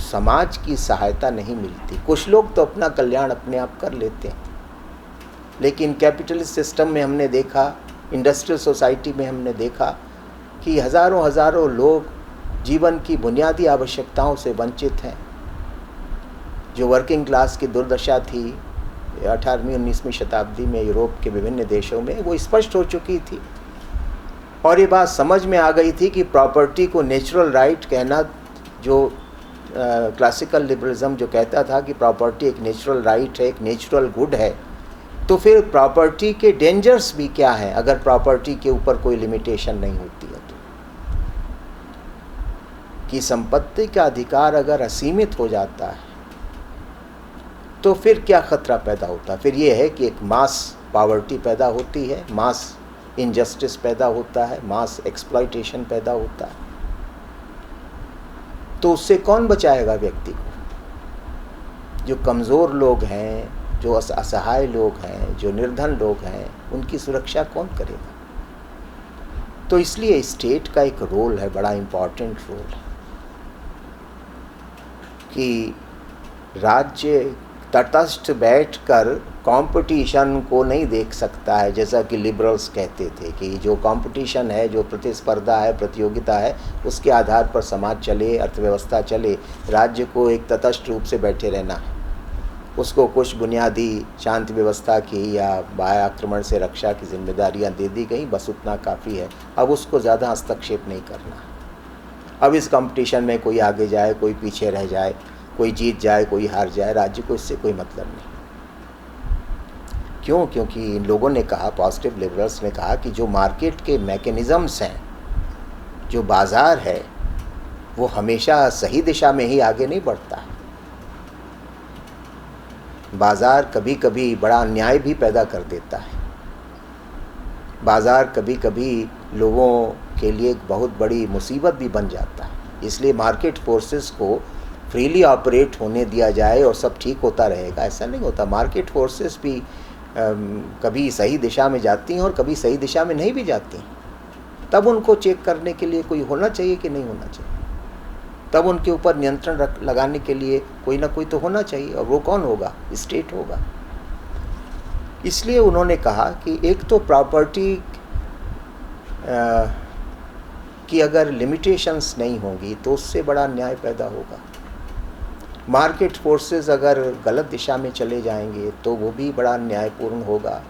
समाज की सहायता नहीं मिलती, कुछ लोग तो अपना कल्याण अपने आप कर लेते हैं, लेकिन कैपिटलिस्ट सिस्टम में हमने देखा, इंडस्ट्रियल सोसाइटी में हमने देखा कि हज़ारों लोग जीवन की बुनियादी आवश्यकताओं से वंचित हैं। जो वर्किंग क्लास की दुर्दशा थी 18वीं-19वीं शताब्दी में यूरोप के विभिन्न देशों में, वो स्पष्ट हो चुकी थी और ये बात समझ में आ गई थी कि प्रॉपर्टी को नेचुरल राइट कहना, जो क्लासिकल लिबरलिज्म जो कहता था कि प्रॉपर्टी एक नेचुरल राइट है, एक नेचुरल गुड है, तो फिर प्रॉपर्टी के डेंजर्स भी क्या हैं अगर प्रॉपर्टी के ऊपर कोई लिमिटेशन नहीं होती है तो। कि संपत्ति का अधिकार अगर असीमित हो जाता है तो फिर क्या खतरा पैदा होता है? फिर ये है कि एक मास पॉवर्टी पैदा होती है, मास इनजस्टिस पैदा होता है, मास एक्सप्लॉयटेशन पैदा होता है। तो उससे कौन बचाएगा व्यक्ति को? जो कमज़ोर लोग हैं, जो असहाय लोग हैं, जो निर्धन लोग हैं, उनकी सुरक्षा कौन करेगा? तो इसलिए स्टेट का एक रोल है, बड़ा इम्पॉर्टेंट रोल है कि राज्य तटस्थ बैठकर कंपटीशन को नहीं देख सकता है, जैसा कि लिबरल्स कहते थे कि जो कंपटीशन है, जो प्रतिस्पर्धा है, प्रतियोगिता है, उसके आधार पर समाज चले, अर्थव्यवस्था चले। राज्य को एक तटस्थ रूप से बैठे रहना है, उसको कुछ बुनियादी शांति व्यवस्था की या बाह्य आक्रमण से रक्षा की जिम्मेदारियां दे दी गई, बस उतना काफ़ी है। अब उसको ज़्यादा हस्तक्षेप नहीं करना। अब इस कंपटीशन में कोई आगे जाए, कोई पीछे रह जाए, कोई जीत जाए, कोई हार जाए, राज्य को इससे कोई मतलब नहीं। क्यों? क्योंकि इन लोगों ने कहा, पॉजिटिव लिबरल्स ने कहा कि जो मार्केट के मैकेनिज़म्स हैं, जो बाज़ार है, वो हमेशा सही दिशा में ही आगे नहीं बढ़ता है। बाज़ार कभी कभी बड़ा अन्याय भी पैदा कर देता है। बाज़ार कभी कभी लोगों के लिए एक बहुत बड़ी मुसीबत भी बन जाता है। इसलिए मार्केट फोर्सेस को फ्रीली ऑपरेट होने दिया जाए और सब ठीक होता रहेगा, ऐसा नहीं होता। मार्केट फोर्सेस भी कभी सही दिशा में जाती हैं और कभी सही दिशा में नहीं भी जाती हैं। तब उनको चेक करने के लिए कोई होना चाहिए कि नहीं होना चाहिए, तब उनके ऊपर नियंत्रण लगाने के लिए कोई ना कोई तो होना चाहिए, और वो कौन होगा? स्टेट होगा। इसलिए उन्होंने कहा कि एक तो प्रॉपर्टी की अगर लिमिटेशंस नहीं होंगी तो उससे बड़ा अन्याय पैदा होगा। मार्केट फोर्सेस अगर गलत दिशा में चले जाएंगे तो वो भी बड़ा न्यायपूर्ण होगा,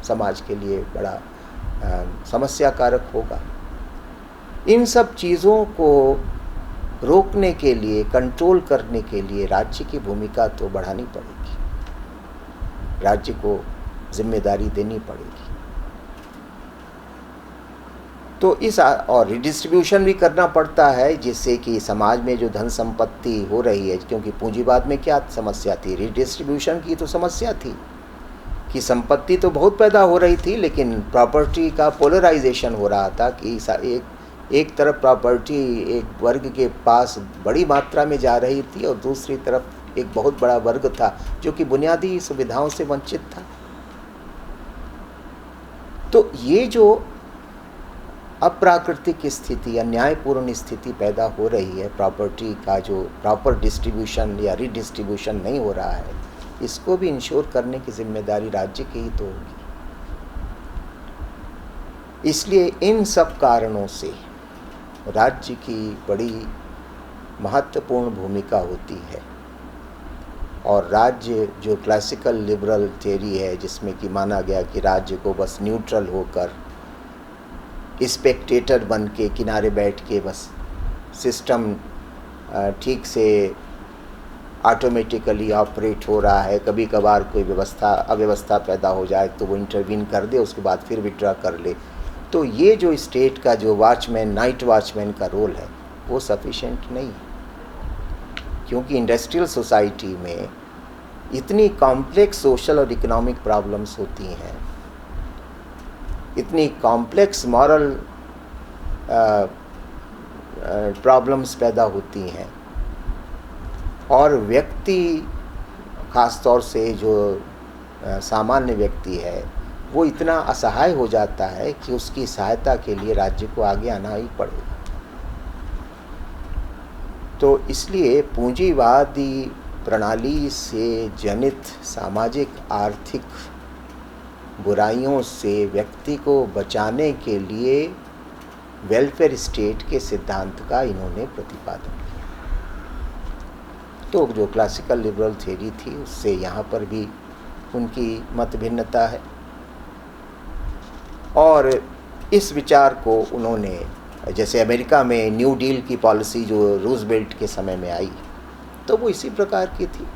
समाज के लिए बड़ा समस्या कारक होगा। इन सब चीज़ों को रोकने के लिए, कंट्रोल करने के लिए राज्य की भूमिका तो बढ़ानी पड़ेगी, राज्य को जिम्मेदारी देनी पड़ेगी। तो इस और रिडिस्ट्रीब्यूशन भी करना पड़ता है, जिससे कि समाज में जो धन संपत्ति हो रही है, क्योंकि पूंजीवाद में क्या समस्या थी? रिडिस्ट्रीब्यूशन की तो समस्या थी कि संपत्ति तो बहुत पैदा हो रही थी, लेकिन प्रॉपर्टी का पोलराइजेशन हो रहा था कि एक तरफ प्रॉपर्टी एक वर्ग के पास बड़ी मात्रा में जा रही थी और दूसरी तरफ एक बहुत बड़ा वर्ग था जो कि बुनियादी सुविधाओं से वंचित था। तो ये जो अप्राकृतिक स्थिति, अन्यायपूर्ण स्थिति पैदा हो रही है, प्रॉपर्टी का जो प्रॉपर डिस्ट्रीब्यूशन या रीडिस्ट्रीब्यूशन नहीं हो रहा है, इसको भी इंश्योर करने की जिम्मेदारी राज्य की ही तो होगी। इसलिए इन सब कारणों से राज्य की बड़ी महत्वपूर्ण भूमिका होती है। और राज्य जो क्लासिकल लिबरल थ्योरी है, जिसमें कि माना गया कि राज्य को बस न्यूट्रल होकर, स्पेक्टेटर बन के किनारे बैठ के बस सिस्टम ठीक से ऑटोमेटिकली ऑपरेट हो रहा है, कभी कभार कोई अव्यवस्था पैदा हो जाए तो वो इंटरवीन कर दे, उसके बाद फिर विड्रॉ कर ले। तो ये जो स्टेट का जो वॉचमैन, नाइट वॉचमैन का रोल है, वो सफिशिएंट नहीं है, क्योंकि इंडस्ट्रियल सोसाइटी में इतनी कॉम्प्लेक्स सोशल और इकोनॉमिक प्रॉब्लम्स होती हैं, इतनी कॉम्प्लेक्स मॉरल प्रॉब्लम्स पैदा होती हैं और व्यक्ति, ख़ास तौर से जो सामान्य व्यक्ति है, वो इतना असहाय हो जाता है कि उसकी सहायता के लिए राज्य को आगे आना ही पड़ेगा। तो इसलिए पूंजीवादी प्रणाली से जनित सामाजिक आर्थिक बुराइयों से व्यक्ति को बचाने के लिए वेलफेयर स्टेट के सिद्धांत का इन्होंने प्रतिपादन किया। तो जो क्लासिकल लिबरल थ्योरी थी उससे यहाँ पर भी उनकी मत भिन्नता है और इस विचार को उन्होंने, जैसे अमेरिका में न्यू डील की पॉलिसी जो रूजवेल्ट के समय में आई, तो वो इसी प्रकार की थी।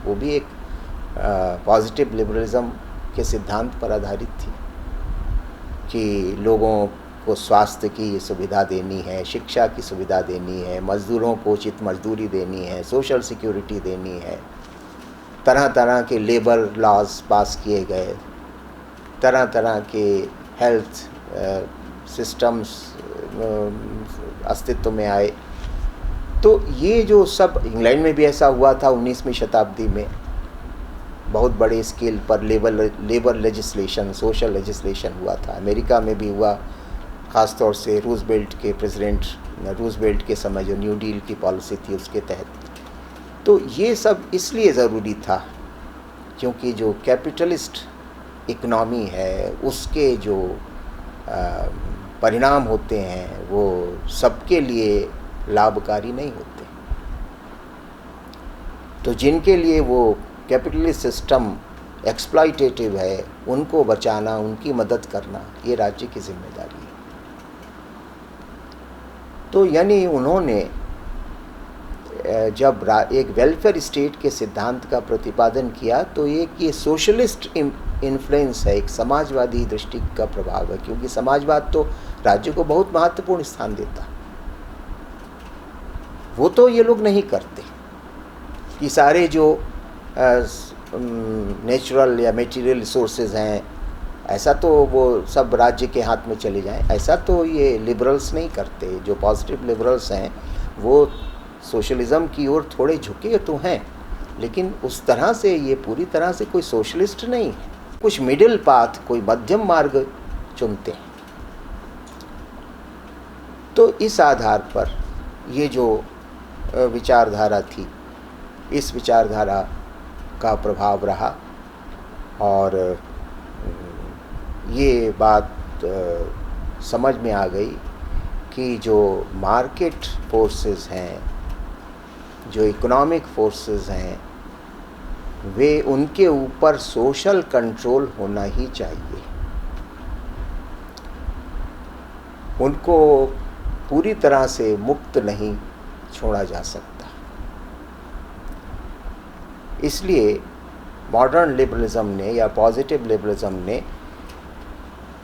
वो भी एक पॉजिटिव लिबरलिज्म के सिद्धांत पर आधारित थी कि लोगों को स्वास्थ्य की सुविधा देनी है, शिक्षा की सुविधा देनी है, मज़दूरों को उचित मजदूरी देनी है, सोशल सिक्योरिटी देनी है, तरह तरह के लेबर लॉज पास किए गए, तरह तरह के हेल्थ सिस्टम्स अस्तित्व में आए। तो ये जो सब, इंग्लैंड में भी ऐसा हुआ था 19वीं शताब्दी में, बहुत बड़े स्केल पर लेबर लेजिस्लेशन, सोशल लेजिस्लेशन हुआ था। अमेरिका में भी हुआ, ख़ास तौर से रूजवेल्ट के प्रेसिडेंट रूजवेल्ट के समय जो न्यू डील की पॉलिसी थी उसके तहत। तो ये सब इसलिए ज़रूरी था क्योंकि जो कैपिटलिस्ट इकनॉमी है उसके जो परिणाम होते हैं वो सबके लिए लाभकारी नहीं होते। तो जिनके लिए वो कैपिटलिस्ट सिस्टम एक्सप्लॉइटेटिव है, उनको बचाना, उनकी मदद करना, ये राज्य की जिम्मेदारी है। तो यानी उन्होंने जब एक वेलफेयर स्टेट के सिद्धांत का प्रतिपादन किया तो ये सोशलिस्ट इन्फ्लुएंस है, एक समाजवादी दृष्टि का प्रभाव है, क्योंकि समाजवाद तो राज्य को बहुत महत्वपूर्ण स्थान देता। वो तो ये लोग नहीं करते कि सारे जो नेचुरल या मटेरियल रिसोर्सेज हैं, ऐसा तो वो सब राज्य के हाथ में चले जाएं, ऐसा तो ये लिबरल्स नहीं करते। जो पॉजिटिव लिबरल्स हैं वो सोशलिज़म की ओर थोड़े झुके तो हैं, लेकिन उस तरह से ये पूरी तरह से कोई सोशलिस्ट नहीं है। कुछ मिडिल पाथ, कोई मध्यम मार्ग चुनते हैं। तो इस आधार पर ये जो विचारधारा थी, इस विचारधारा का प्रभाव रहा और ये बात समझ में आ गई कि जो मार्केट फोर्सेस हैं, जो इकोनॉमिक फोर्सेस हैं, वे उनके ऊपर सोशल कंट्रोल होना ही चाहिए। उनको पूरी तरह से मुक्त नहीं छोड़ा जा सकता। इसलिए मॉडर्न लिबरलिज्म ने या पॉजिटिव लिबरलिज्म ने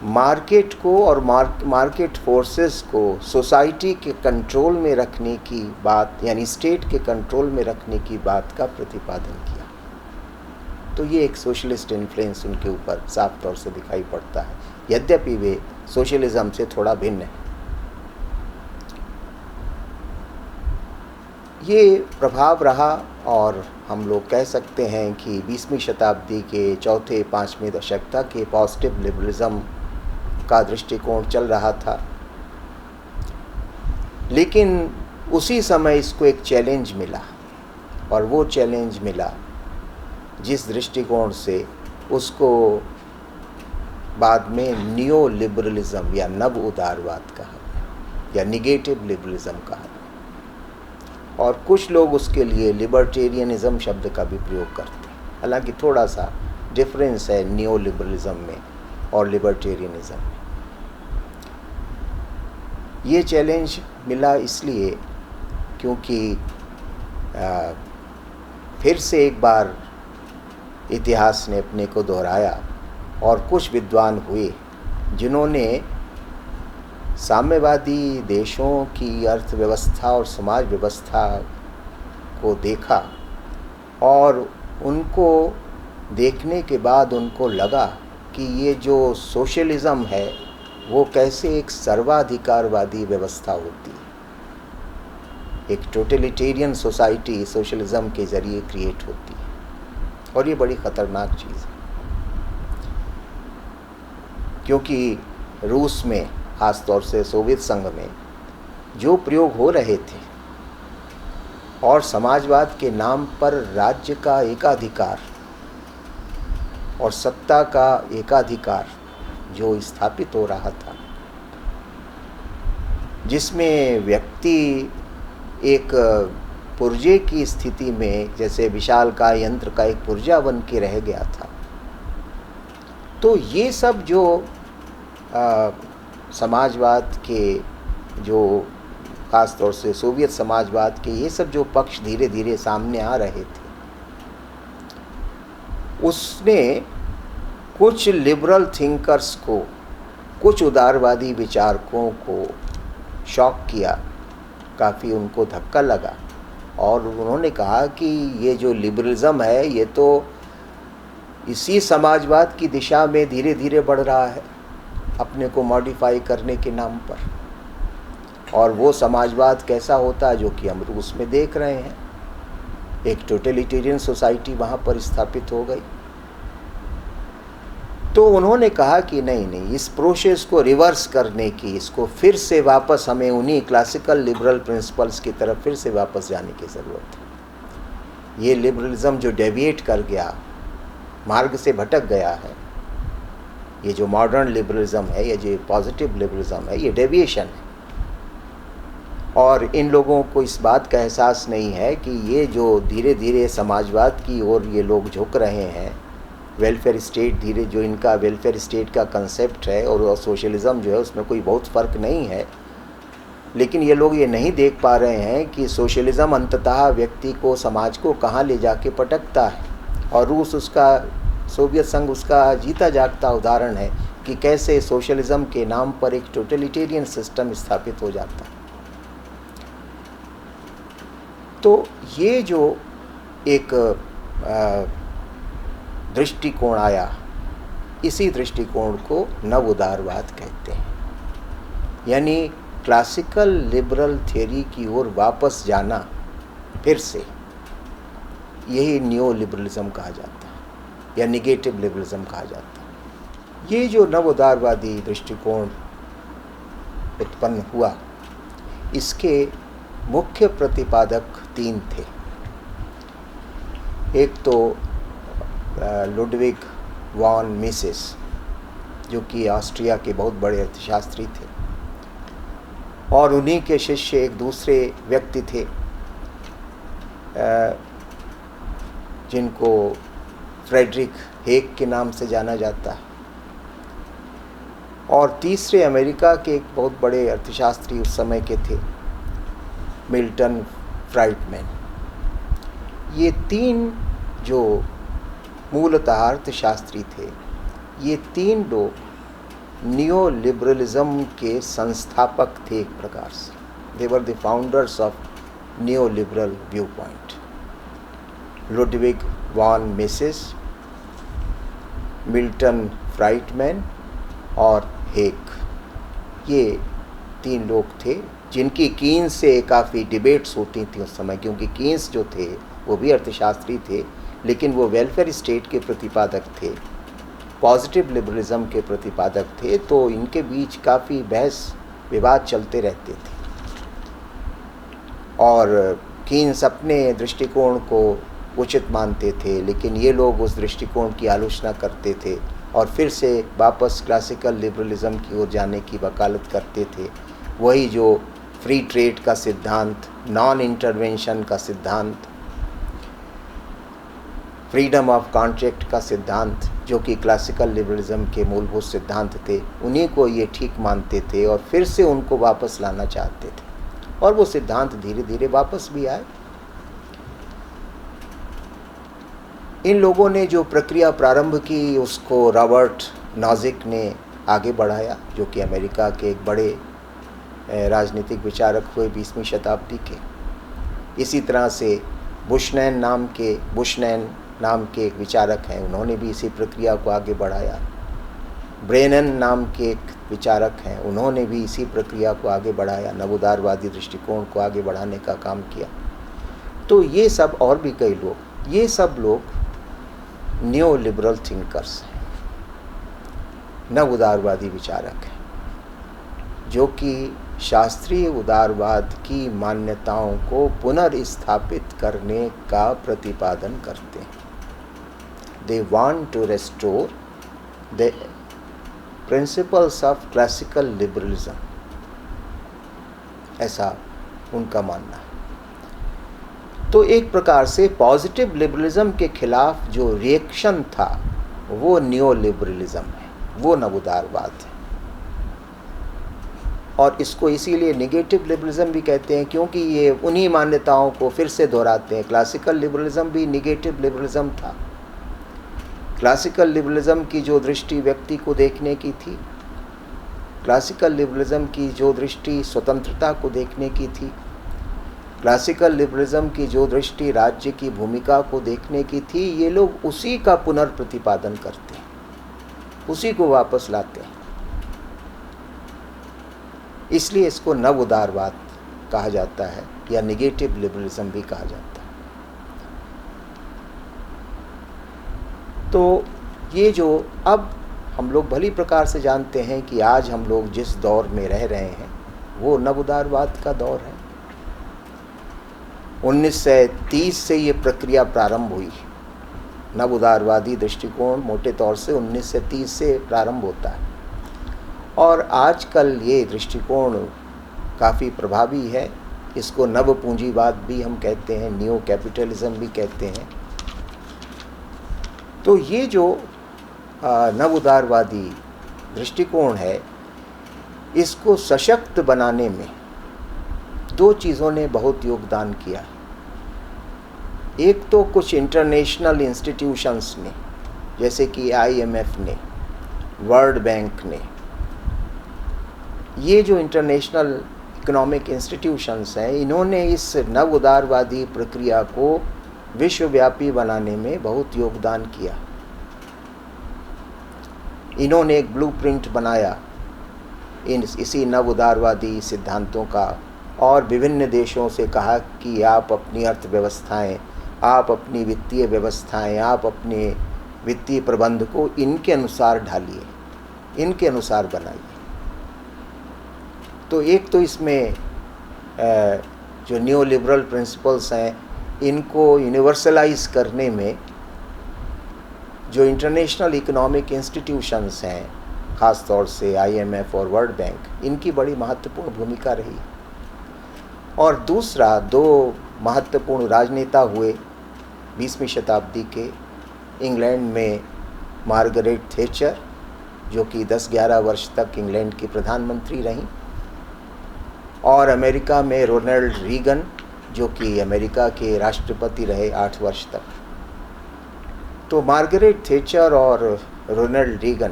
मार्केट को और मार्केट फोर्सेस को सोसाइटी के कंट्रोल में रखने की बात, यानी स्टेट के कंट्रोल में रखने की बात का प्रतिपादन किया। तो ये एक सोशलिस्ट इन्फ्लुएंस उनके ऊपर साफ तौर से दिखाई पड़ता है, यद्यपि वे सोशलिज्म से थोड़ा भिन्न है। ये प्रभाव रहा और हम लोग कह सकते हैं कि 20वीं शताब्दी के चौथे 5वें दशक तक ये पॉजिटिव लिबरलिज्म का दृष्टिकोण चल रहा था। लेकिन उसी समय इसको एक चैलेंज मिला, और वो चैलेंज मिला जिस दृष्टिकोण से उसको बाद में नियो लिबरलिज्म या नव उदारवाद कहा या निगेटिव लिबरलिज्म कहा, और कुछ लोग उसके लिए लिबर्टेरियनिज्म शब्द का भी प्रयोग करते हैं। हालांकि थोड़ा सा डिफरेंस है नियो लिबरलिज्म में और लिबर्टेरियनिज्म में। ये चैलेंज मिला इसलिए क्योंकि फिर से एक बार इतिहास ने अपने को दोहराया और कुछ विद्वान हुए जिन्होंने साम्यवादी देशों की अर्थव्यवस्था और समाज व्यवस्था को देखा, और उनको देखने के बाद उनको लगा कि ये जो सोशलिज़म है वो कैसे एक सर्वाधिकारवादी व्यवस्था होती है, एक टोटलिटेरियन सोसाइटी सोशलिज्म के ज़रिए क्रिएट होती है। और ये बड़ी ख़तरनाक चीज़ है, क्योंकि रूस में, ख़ास तौर से सोवियत संघ में जो प्रयोग हो रहे थे और समाजवाद के नाम पर राज्य का एकाधिकार और सत्ता का एकाधिकार जो स्थापित हो रहा था, जिसमें व्यक्ति एक पुर्जे की स्थिति में, जैसे विशालकाय यंत्र का एक पुर्जा बन के रह गया था। तो ये सब जो समाजवाद के, जो ख़ास तौर से सोवियत समाजवाद के ये सब जो पक्ष धीरे धीरे सामने आ रहे थे, उसने कुछ लिबरल थिंकर्स को, कुछ उदारवादी विचारकों को शॉक किया, काफ़ी उनको धक्का लगा। और उन्होंने कहा कि ये जो लिबरलिज़म है ये तो इसी समाजवाद की दिशा में धीरे धीरे बढ़ रहा है, अपने को मॉडिफाई करने के नाम पर। और वो समाजवाद कैसा होता है जो कि हम रूस में देख रहे हैं, एक टोटलिटेरियन सोसाइटी वहाँ पर स्थापित हो गई। तो उन्होंने कहा कि नहीं, इस प्रोसेस को रिवर्स करने की, इसको फिर से वापस हमें उन्हीं क्लासिकल लिबरल प्रिंसिपल्स की तरफ फिर से वापस जाने की ज़रूरत है। ये लिबरलिज़म जो डेविएट कर गया, मार्ग से भटक गया है, ये जो मॉडर्न लिबरलिज़म है, ये जो पॉजिटिव लिबरलिज़म है, ये डेविएशन है। और इन लोगों को इस बात का एहसास नहीं है कि ये जो धीरे धीरे समाजवाद की ओर ये लोग झुक रहे हैं, वेलफेयर स्टेट, धीरे जो इनका वेलफेयर स्टेट का कंसेप्ट है और सोशलिज़म जो है उसमें कोई बहुत फ़र्क नहीं है। लेकिन ये लोग ये नहीं देख पा रहे हैं कि सोशलिज़म अंततः व्यक्ति को, समाज को कहाँ ले जाके पटकता है। और रूस उसका, सोवियत संघ उसका जीता जागता उदाहरण है कि कैसे सोशलिज़म के नाम पर एक टोटलिटेरियन सिस्टम स्थापित हो जाता है। तो ये जो एक दृष्टिकोण आया, इसी दृष्टिकोण को नव उदारवाद कहते हैं। यानी क्लासिकल लिबरल थियरी की ओर वापस जाना फिर से, यही न्यू लिबरलिज्म कहा जाता है या निगेटिव लिबरलिज्म कहा जाता है। ये जो नव उदारवादी दृष्टिकोण उत्पन्न हुआ, इसके मुख्य प्रतिपादक 3 थे। एक तो लुडविग वॉन मिसेस, जो कि ऑस्ट्रिया के बहुत बड़े अर्थशास्त्री थे, और उन्हीं के शिष्य एक दूसरे व्यक्ति थे जिनको फ्रेडरिक हेग के नाम से जाना जाता है। और तीसरे अमेरिका के एक बहुत बड़े अर्थशास्त्री उस समय के थे, मिल्टन फ्राइडमैन। ये 3 जो मूलतः अर्थशास्त्री थे, ये 3 लोग नियो लिबरलिज्म के संस्थापक थे एक प्रकार से। They were the founders of neo liberal view point. Ludwig von Mises, Milton Friedman और हेग, ये 3 लोग थे जिनकी कीन्स से काफ़ी डिबेट्स होती थी उस समय, क्योंकि कीन्स जो थे वो भी अर्थशास्त्री थे, लेकिन वो वेलफेयर स्टेट के प्रतिपादक थे, पॉजिटिव लिबरलिज्म के प्रतिपादक थे। तो इनके बीच काफ़ी बहस विवाद चलते रहते थे। और कीन्स अपने दृष्टिकोण को उचित मानते थे, लेकिन ये लोग उस दृष्टिकोण की आलोचना करते थे और फिर से वापस क्लासिकल लिबरलिज्म की ओर जाने की वकालत करते थे। वही जो फ्री ट्रेड का सिद्धांत, नॉन इंटरवेंशन का सिद्धांत, फ्रीडम ऑफ कॉन्ट्रैक्ट का सिद्धांत, जो कि क्लासिकल लिबरलिज्म के मूलभूत सिद्धांत थे, उन्हीं को ये ठीक मानते थे और फिर से उनको वापस लाना चाहते थे। और वो सिद्धांत धीरे धीरे वापस भी आए। इन लोगों ने जो प्रक्रिया प्रारंभ की, उसको रॉबर्ट नॉजिक ने आगे बढ़ाया, जो कि अमेरिका के एक बड़े राजनीतिक विचारक हुए 20वीं शताब्दी के। इसी तरह से बुशनैन नाम के एक विचारक हैं, उन्होंने भी इसी प्रक्रिया को आगे बढ़ाया। ब्रेनन नाम के एक विचारक हैं, उन्होंने भी इसी प्रक्रिया को आगे बढ़ाया, नवोदारवादी दृष्टिकोण को आगे बढ़ाने का काम किया। तो ये सब और भी कई लोग, ये सब लोग न्यो लिबरल थिंकर्स हैं, नवोदारवादी विचारक हैं, जो कि शास्त्रीय उदारवाद की मान्यताओं को पुनर्स्थापित करने का प्रतिपादन करते हैं। They want to restore the principles of classical liberalism, ऐसा उनका मानना है। तो एक प्रकार से पॉजिटिव लिबरलिज्म के खिलाफ जो रिएक्शन था वो न्यो लिबरलिज्म है, वो नवोदारवाद है। और इसको इसीलिए नेगेटिव लिबरलिज्म भी कहते हैं, क्योंकि ये उन्हीं मान्यताओं को फिर से दोहराते हैं। क्लासिकल लिबरलिज्म भी नेगेटिव लिबरलिज्म था। क्लासिकल लिबरलिज्म की जो दृष्टि व्यक्ति को देखने की थी, क्लासिकल लिबरलिज्म की जो दृष्टि स्वतंत्रता को देखने की थी, क्लासिकल लिबरलिज्म की जो दृष्टि राज्य की भूमिका को देखने की थी, ये लोग उसी का पुनर्प्रतिपादन करते हैं, उसी को वापस लाते हैं। इसलिए इसको नव उदारवाद कहा जाता है या नेगेटिव लिबरलिज्म भी कहा जाता है। तो ये जो अब हम लोग भली प्रकार से जानते हैं कि आज हम लोग जिस दौर में रह रहे हैं वो नव उदारवाद का दौर है। 1930 से ये प्रक्रिया प्रारंभ हुई। नव उदारवादी दृष्टिकोण मोटे तौर से 1930 से प्रारंभ होता है और आजकल ये दृष्टिकोण काफ़ी प्रभावी है। इसको नव पूंजीवाद भी हम कहते हैं, न्यू कैपिटलिज्म भी कहते हैं। तो ये जो नव उदारवादी दृष्टिकोण है, इसको सशक्त बनाने में दो चीज़ों ने बहुत योगदान किया। एक तो कुछ इंटरनेशनल इंस्टीट्यूशंस ने, जैसे कि IMF ने, वर्ल्ड बैंक ने, ये जो इंटरनेशनल इकोनॉमिक इंस्टीट्यूशंस हैं, इन्होंने इस नव उदारवादी प्रक्रिया को विश्वव्यापी बनाने में बहुत योगदान किया। इन्होंने एक ब्लूप्रिंट बनाया इसी नव उदारवादी सिद्धांतों का और विभिन्न देशों से कहा कि आप अपनी अर्थव्यवस्थाएं, आप अपनी वित्तीय व्यवस्थाएं, आप अपने वित्तीय प्रबंध को इनके अनुसार ढालिए, इनके अनुसार बनाइए। तो एक तो इसमें जो न्यू लिबरल प्रिंसिपल्स हैं, इनको यूनिवर्सलाइज करने में जो इंटरनेशनल इकोनॉमिक इंस्टीट्यूशंस हैं, ख़ास तौर से IMF और वर्ल्ड बैंक, इनकी बड़ी महत्वपूर्ण भूमिका रही। और दूसरा, दो महत्वपूर्ण राजनेता हुए 20वीं शताब्दी के। इंग्लैंड में मार्गरेट थैचर, जो कि 10-11 वर्ष तक इंग्लैंड की प्रधानमंत्री रहीं, और अमेरिका में रोनाल्ड रीगन, जो कि अमेरिका के राष्ट्रपति रहे 8 वर्ष तक। तो मार्गरेट थैचर और रोनाल्ड रीगन,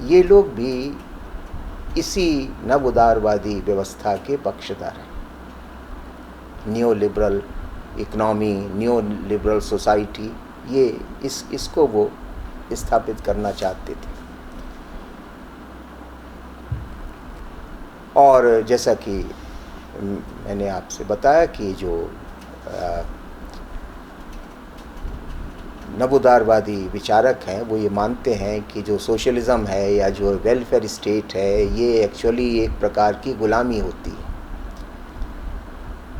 ये लोग भी इसी नव उदारवादी व्यवस्था के पक्षधर हैं। New liberal economy, new liberal society, ये इसको वो स्थापित करना चाहते थे। और जैसा कि मैंने आपसे बताया कि जो नवोदारवादी विचारक हैं वो ये मानते हैं कि जो सोशलिज़म है या जो वेलफेयर स्टेट है, ये एक्चुअली एक प्रकार की गुलामी होती है।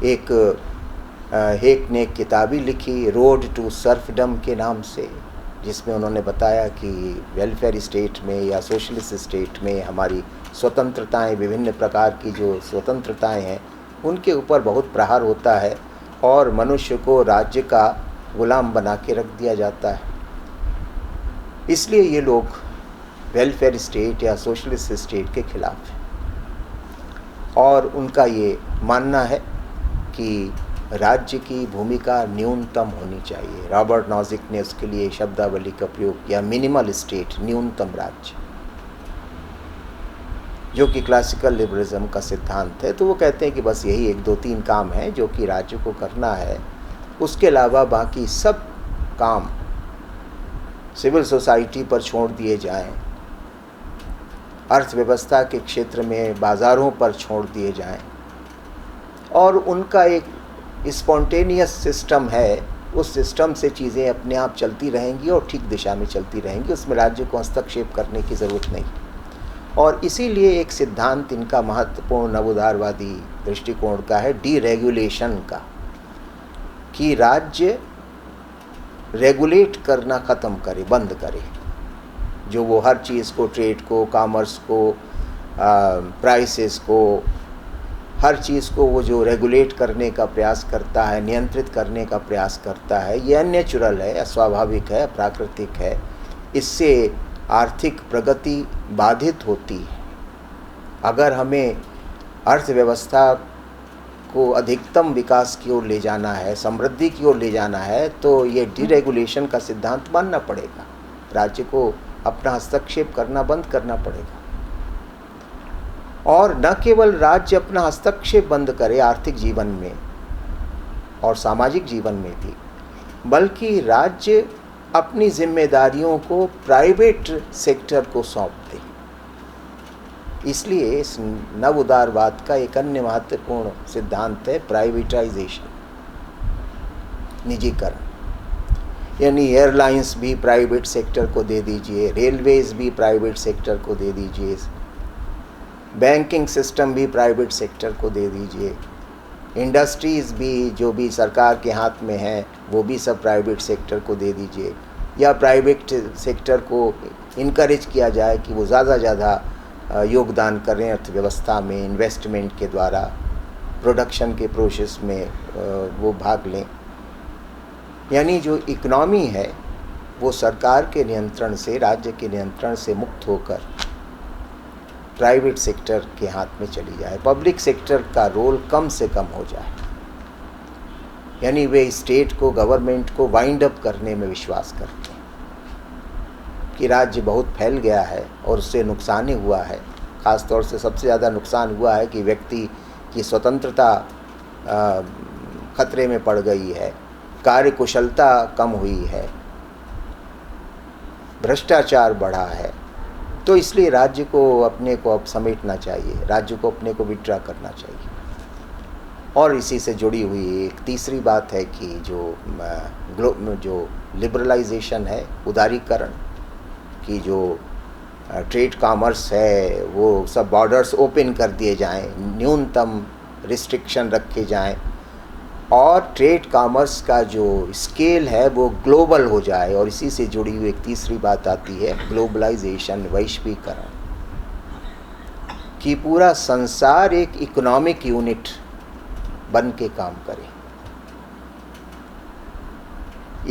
एक हेक ने किताबी लिखी रोड टू सर्फडम के नाम से, जिसमें उन्होंने बताया कि वेलफेयर स्टेट में या सोशलिस्ट स्टेट में हमारी स्वतंत्रताएं, विभिन्न प्रकार की जो स्वतंत्रताएं हैं, उनके ऊपर बहुत प्रहार होता है और मनुष्य को राज्य का गुलाम बना के रख दिया जाता है। इसलिए ये लोग वेलफेयर स्टेट या सोशलिस्ट स्टेट के खिलाफ हैं और उनका ये मानना है कि राज्य की भूमिका न्यूनतम होनी चाहिए। रॉबर्ट नॉजिक ने उसके लिए शब्दावली का प्रयोग किया, मिनिमल स्टेट, न्यूनतम राज्य, जो कि क्लासिकल लिबरलिज्म का सिद्धांत है। तो वो कहते हैं कि बस यही 1-2-3 काम है जो कि राज्य को करना है, उसके अलावा बाकी सब काम सिविल सोसाइटी पर छोड़ दिए जाएं अर्थव्यवस्था के क्षेत्र में बाज़ारों पर छोड़ दिए जाएं और उनका एक स्पॉन्टेनियस सिस्टम है, उस सिस्टम से चीज़ें अपने आप चलती रहेंगी और ठीक दिशा में चलती रहेंगी, उसमें राज्य को हस्तक्षेप करने की ज़रूरत नहीं। और इसीलिए एक सिद्धांत इनका महत्वपूर्ण नवोदारवादी दृष्टिकोण का है, डीरेगुलेशन का, कि राज्य रेगुलेट करना ख़त्म करे, बंद करे। जो वो हर चीज़ को, ट्रेड को, कॉमर्स को, प्राइसेस को, हर चीज़ को वो जो रेगुलेट करने का प्रयास करता है, नियंत्रित करने का प्रयास करता है, ये अननेचुरल है, अस्वाभाविक है, अप्राकृतिक है। इससे आर्थिक प्रगति बाधित होती है। अगर हमें अर्थव्यवस्था को अधिकतम विकास की ओर ले जाना है, समृद्धि की ओर ले जाना है, तो ये डीरेगुलेशन का सिद्धांत मानना पड़ेगा। राज्य को अपना हस्तक्षेप करना बंद करना पड़ेगा। और न केवल राज्य अपना हस्तक्षेप बंद करे आर्थिक जीवन में और सामाजिक जीवन में भी, बल्कि राज्य अपनी जिम्मेदारियों को प्राइवेट सेक्टर को सौंप दे। इसलिए इस नव उदारवाद का एक अन्य महत्वपूर्ण सिद्धांत है प्राइवेटाइजेशन, निजीकरण। यानी एयरलाइंस भी प्राइवेट सेक्टर को दे दीजिए, रेलवेज भी प्राइवेट सेक्टर को दे दीजिए, बैंकिंग सिस्टम भी प्राइवेट सेक्टर को दे दीजिए, इंडस्ट्रीज़ भी जो भी सरकार के हाथ में हैं वो भी सब प्राइवेट सेक्टर को दे दीजिए, या प्राइवेट सेक्टर को इनकरेज किया जाए कि वो ज़्यादा योगदान करें अर्थव्यवस्था में, इन्वेस्टमेंट के द्वारा, प्रोडक्शन के प्रोसेस में वो भाग लें। यानी जो इकनॉमी है वो सरकार के नियंत्रण से, राज्य के नियंत्रण से मुक्त होकर प्राइवेट सेक्टर के हाथ में चली जाए, पब्लिक सेक्टर का रोल कम से कम हो जाए। यानी वे स्टेट को, गवर्नमेंट को वाइंड अप करने में विश्वास करते हैं कि राज्य बहुत फैल गया है और उससे नुकसान ही हुआ है। ख़ास तौर से सबसे ज़्यादा नुकसान हुआ है कि व्यक्ति की स्वतंत्रता खतरे में पड़ गई है, कार्यकुशलता कम हुई है, भ्रष्टाचार बढ़ा है। तो इसलिए राज्य को अपने को अब समेटना चाहिए, राज्य को अपने को विड्रा करना चाहिए। और इसी से जुड़ी हुई एक तीसरी बात है कि जो लिबरलाइजेशन है, उदारीकरण, कि जो ट्रेड कॉमर्स है वो सब बॉर्डर्स ओपन कर दिए जाएं, न्यूनतम रिस्ट्रिक्शन रखे जाएं और ट्रेड कॉमर्स का जो स्केल है वो ग्लोबल हो जाए। और इसी से जुड़ी हुई एक तीसरी बात आती है ग्लोबलाइजेशन, वैश्वीकरण, कि पूरा संसार एक इकोनॉमिक यूनिट बन के काम करे।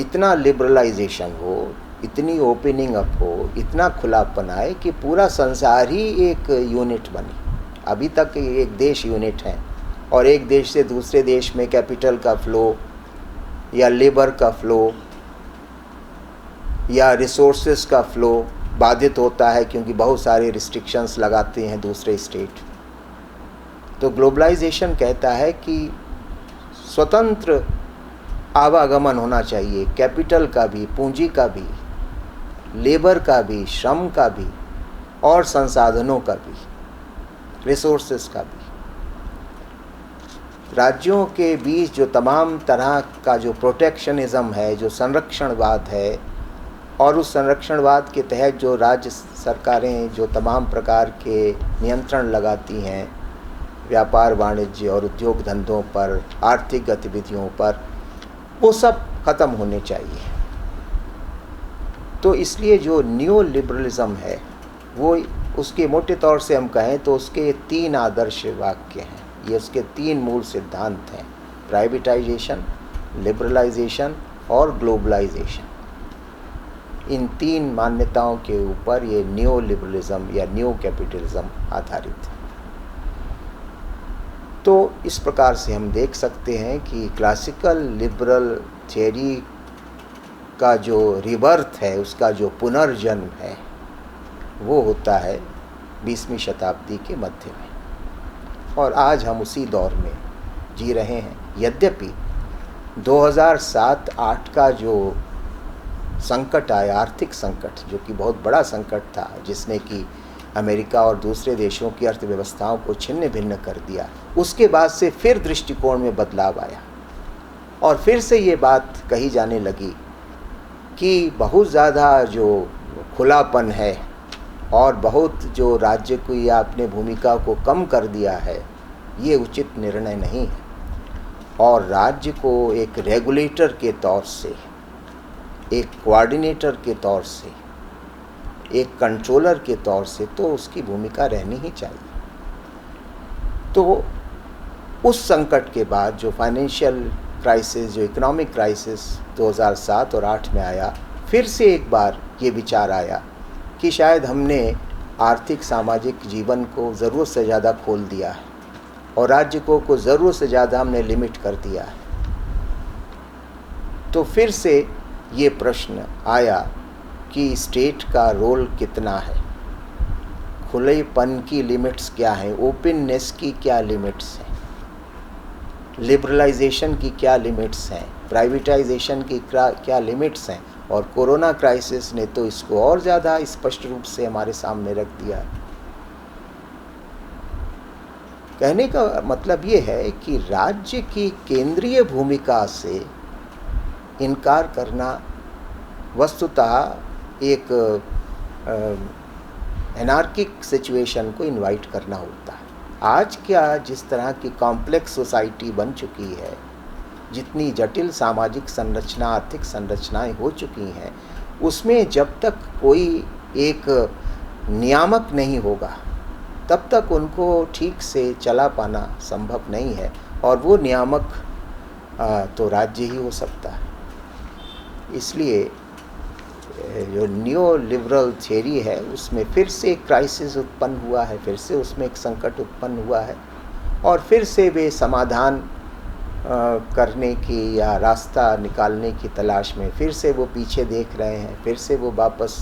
इतना लिबरलाइजेशन हो, इतनी ओपनिंग अप हो, इतना खुलापन आए कि पूरा संसार ही एक यूनिट बने। अभी तक एक देश यूनिट है और एक देश से दूसरे देश में कैपिटल का फ़्लो या लेबर का फ़्लो या रिसोर्सेस का फ़्लो बाधित होता है क्योंकि बहुत सारे रिस्ट्रिक्शंस लगाते हैं दूसरे स्टेट। तो ग्लोबलाइजेशन कहता है कि स्वतंत्र आवागमन होना चाहिए, कैपिटल का भी, पूंजी का भी, लेबर का भी, श्रम का भी और संसाधनों का भी, रिसोर्सेस का भी। राज्यों के बीच जो तमाम तरह का जो प्रोटेक्शनिज़्म है, जो संरक्षणवाद है, और उस संरक्षणवाद के तहत जो राज्य सरकारें जो तमाम प्रकार के नियंत्रण लगाती हैं व्यापार, वाणिज्य और उद्योग धंधों पर, आर्थिक गतिविधियों पर, वो सब ख़त्म होने चाहिए। तो इसलिए जो न्यू लिबरलिज़म है वो, उसके मोटे तौर से हम कहें तो उसके 3 आदर्श वाक्य हैं, ये उसके 3 मूल सिद्धांत हैं, प्राइवेटाइजेशन, लिबरलाइजेशन और ग्लोबलाइजेशन। इन 3 मान्यताओं के ऊपर ये न्यू लिबरलिज़म या न्यू कैपिटलिज्म आधारित है। तो इस प्रकार से हम देख सकते हैं कि क्लासिकल लिबरल थियरी का जो रिबर्थ है, उसका जो पुनर्जन्म है, वो होता है 20वीं शताब्दी के मध्य में, और आज हम उसी दौर में जी रहे हैं। यद्यपि 2007-8 का जो संकट आया, आर्थिक संकट, जो कि बहुत बड़ा संकट था, जिसने कि अमेरिका और दूसरे देशों की अर्थव्यवस्थाओं को छिन्न भिन्न कर दिया। उसके बाद से फिर दृष्टिकोण में बदलाव आया और फिर से ये बात कही जाने लगी कि बहुत ज़्यादा जो खुलापन है और बहुत जो राज्य की आपने भूमिका को कम कर दिया है, ये उचित निर्णय नहीं है और राज्य को एक रेगुलेटर के तौर से, एक कोऑर्डिनेटर के तौर से, एक कंट्रोलर के तौर से तो उसकी भूमिका रहनी ही चाहिए। तो उस संकट के बाद जो फाइनेंशियल क्राइसिस, जो इकोनॉमिक क्राइसिस 2007 और 8 में आया, फिर से एक बार ये विचार आया कि शायद हमने आर्थिक सामाजिक जीवन को ज़रूरत से ज़्यादा खोल दिया है और राज्य को ज़रूरत से ज़्यादा हमने लिमिट कर दिया है। तो फिर से ये प्रश्न आया कि स्टेट का रोल कितना है, खुलेपन की लिमिट्स क्या हैं, ओपननेस की क्या लिमिट्स हैं, लिबरलाइजेशन की क्या लिमिट्स हैं, प्राइवेटाइजेशन की क्या लिमिट्स हैं। और कोरोना क्राइसिस ने तो इसको और ज़्यादा स्पष्ट रूप से हमारे सामने रख दिया। कहने का मतलब ये है कि राज्य की केंद्रीय भूमिका से इनकार करना वस्तुतः एक एनार्किक सिचुएशन को इनवाइट करना होता है। आज क्या जिस तरह की कॉम्प्लेक्स सोसाइटी बन चुकी है, जितनी जटिल सामाजिक संरचना, आर्थिक संरचनाएं हो चुकी हैं, उसमें जब तक कोई एक नियामक नहीं होगा तब तक उनको ठीक से चला पाना संभव नहीं है और वो नियामक तो राज्य ही हो सकता है। इसलिए जो नियो लिबरल थियरी है उसमें फिर से एक क्राइसिस उत्पन्न हुआ है, फिर से उसमें एक संकट उत्पन्न हुआ है और फिर से वे समाधान करने की या रास्ता निकालने की तलाश में फिर से वो पीछे देख रहे हैं, फिर से वो वापस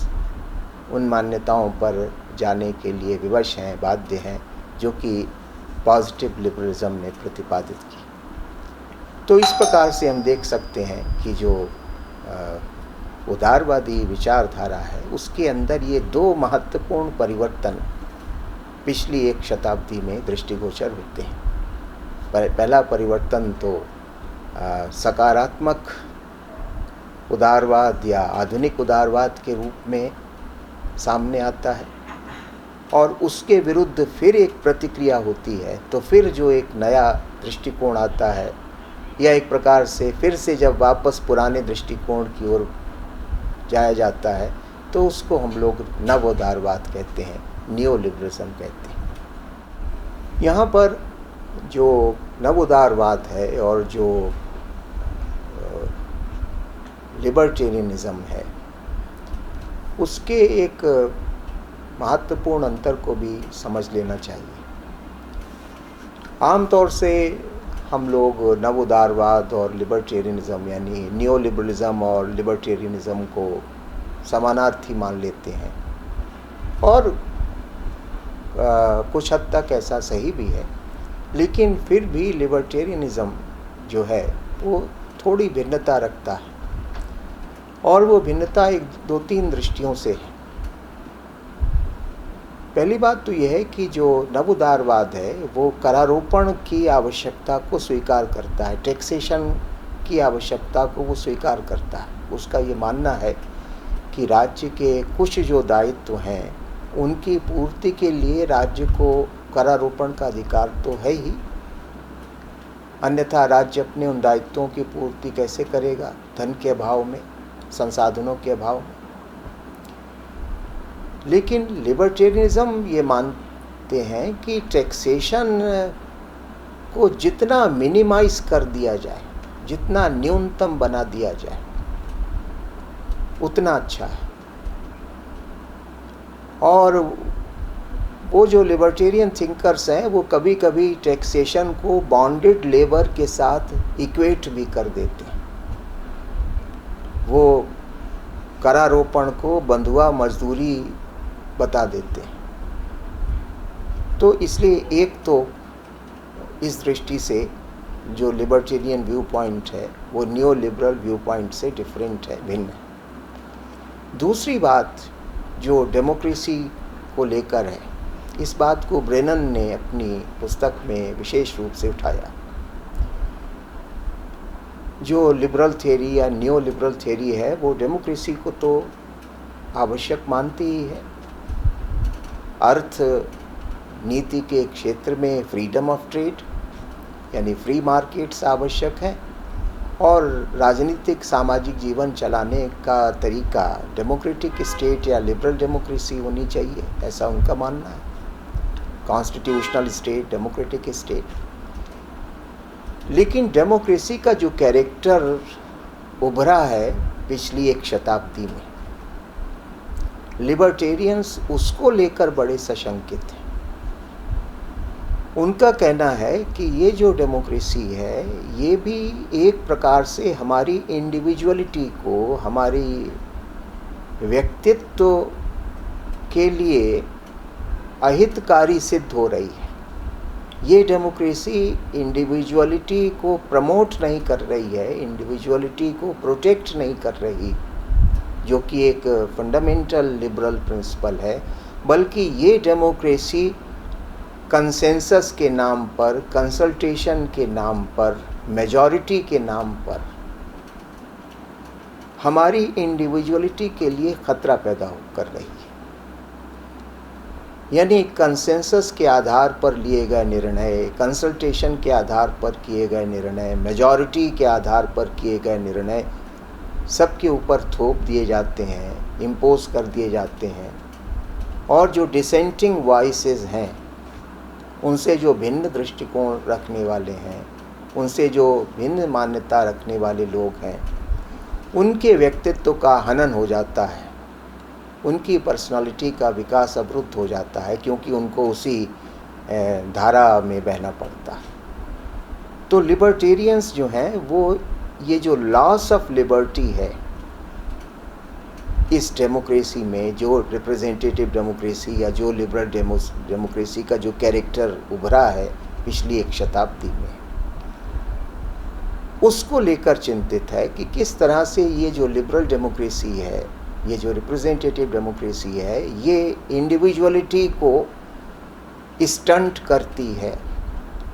उन मान्यताओं पर जाने के लिए विवश हैं, बाध्य हैं, जो कि पॉजिटिव लिबरलिज्म ने प्रतिपादित की। तो इस प्रकार से हम देख सकते हैं कि जो उदारवादी विचारधारा है उसके अंदर ये दो महत्वपूर्ण परिवर्तन पिछली एक शताब्दी में दृष्टिगोचर होते हैं। पहला परिवर्तन तो सकारात्मक उदारवाद या आधुनिक उदारवाद के रूप में सामने आता है और उसके विरुद्ध फिर एक प्रतिक्रिया होती है। तो फिर जो एक नया दृष्टिकोण आता है या एक प्रकार से फिर से जब वापस पुराने दृष्टिकोण की ओर जाया जाता है तो उसको हम लोग नव उदारवाद कहते हैं, न्यू लिबरलिज्म कहते हैं। यहाँ पर जो नव उदारवाद है और जो लिबर्टेरियनिज्म है उसके एक महत्वपूर्ण अंतर को भी समझ लेना चाहिए। आमतौर से हम लोग नव उदारवाद और लिबर्टेरियनिज्म यानी न्यू लिबरलिज्म और लिबर्टेरियनिज्म को समानार्थी मान लेते हैं और कुछ हद तक ऐसा सही भी है, लेकिन फिर भी लिबर्टेरियनिज्म जो है वो थोड़ी भिन्नता रखता है और वो भिन्नता एक दो तीन दृष्टियों से है। पहली बात तो यह है कि जो नव उदारवाद है वो करारोपण की आवश्यकता को स्वीकार करता है, टैक्सेशन की आवश्यकता को वो स्वीकार करता है। उसका ये मानना है कि राज्य के कुछ जो दायित्व हैं उनकी पूर्ति के लिए राज्य को करारोपण का अधिकार तो है ही, अन्यथा राज्य अपने उन दायित्वों की पूर्ति कैसे करेगा धन के अभाव में, संसाधनों के अभाव में। लेकिन लिबर्टेरियनिज्म ये मानते हैं कि टैक्सेशन को जितना मिनिमाइज कर दिया जाए, जितना न्यूनतम बना दिया जाए उतना अच्छा है। और वो जो लिबर्टेरियन थिंकर्स हैं वो कभी कभी टैक्सेशन को बॉन्डेड लेबर के साथ इक्वेट भी कर देते हैं। वो करारोपण को बंधुआ मजदूरी बता देते हैं। तो इसलिए एक तो इस दृष्टि से जो लिबर्टेरियन व्यू पॉइंट है वो न्यू लिबरल व्यू पॉइंट से डिफरेंट है, भिन्न है। दूसरी बात, जो डेमोक्रेसी को लेकर है। इस बात को ब्रेनन ने अपनी पुस्तक में विशेष रूप से उठाया। जो लिबरल थ्योरी या न्यो लिबरल थ्योरी है वो डेमोक्रेसी को तो आवश्यक मानती ही है। अर्थ नीति के क्षेत्र में फ्रीडम ऑफ ट्रेड यानी फ्री मार्केट्स आवश्यक है, और राजनीतिक सामाजिक जीवन चलाने का तरीका डेमोक्रेटिक स्टेट या लिबरल डेमोक्रेसी होनी चाहिए, ऐसा उनका मानना है। Constitutional state, democratic state. लेकिन डेमोक्रेसी का जो कैरेक्टर उभरा है पिछली एक शताब्दी में, लिबर्टेरियंस उसको लेकर बड़े सशंकित हैं। उनका कहना है कि ये जो डेमोक्रेसी है ये भी एक प्रकार से हमारी इंडिविजुअलिटी को, हमारी व्यक्तित्व के लिए अहितकारी सिद्ध हो रही है। ये डेमोक्रेसी इंडिविजुअलिटी को प्रमोट नहीं कर रही है, इंडिविजुअलिटी को प्रोटेक्ट नहीं कर रही, जो कि एक फंडामेंटल लिबरल प्रिंसिपल है, बल्कि ये डेमोक्रेसी कंसेंसस के नाम पर, कंसल्टेशन के नाम पर, मेजॉरिटी के नाम पर हमारी इंडिविजुअलिटी के लिए खतरा पैदा कर रही है। यानी कंसेंसस के आधार पर लिए गए निर्णय, कंसल्टेशन के आधार पर किए गए निर्णय, मेजॉरिटी के आधार पर किए गए निर्णय सबके ऊपर थोप दिए जाते हैं, इम्पोज कर दिए जाते हैं, और जो डिसेंटिंग वॉइसेस हैं, उनसे जो भिन्न दृष्टिकोण रखने वाले हैं, उनसे जो भिन्न मान्यता रखने वाले लोग हैं, उनके व्यक्तित्व का हनन हो जाता है, उनकी पर्सनालिटी का विकास अवरुद्ध हो जाता है, क्योंकि उनको उसी धारा में बहना पड़ता है। तो लिबर्टेरियंस जो हैं वो ये जो लॉस ऑफ लिबर्टी है इस डेमोक्रेसी में, जो रिप्रेजेंटेटिव डेमोक्रेसी या जो लिबरल डेमोक्रेसी का जो कैरेक्टर उभरा है पिछली एक शताब्दी में, उसको लेकर चिंतित है कि किस तरह से ये जो लिबरल डेमोक्रेसी है, ये जो रिप्रेजेंटेटिव डेमोक्रेसी है, ये इंडिविजुअलिटी को स्टंट करती है,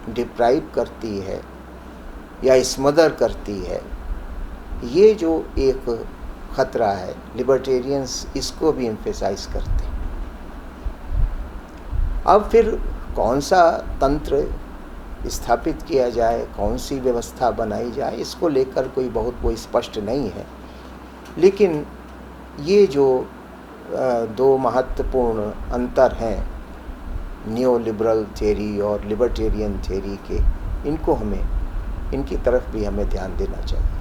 डिप्राइव करती है या स्मदर करती है। ये जो एक ख़तरा है, लिबर्टेरियंस इसको भी एम्फेसाइज करते हैं। अब फिर कौन सा तंत्र स्थापित किया जाए, कौन सी व्यवस्था बनाई जाए, इसको लेकर कोई बहुत वो स्पष्ट नहीं है। लेकिन ये जो दो महत्वपूर्ण अंतर हैं न्यो लिबरल थ्योरी और लिबर्टेरियन थ्योरी के, इनको हमें, इनकी तरफ भी हमें ध्यान देना चाहिए।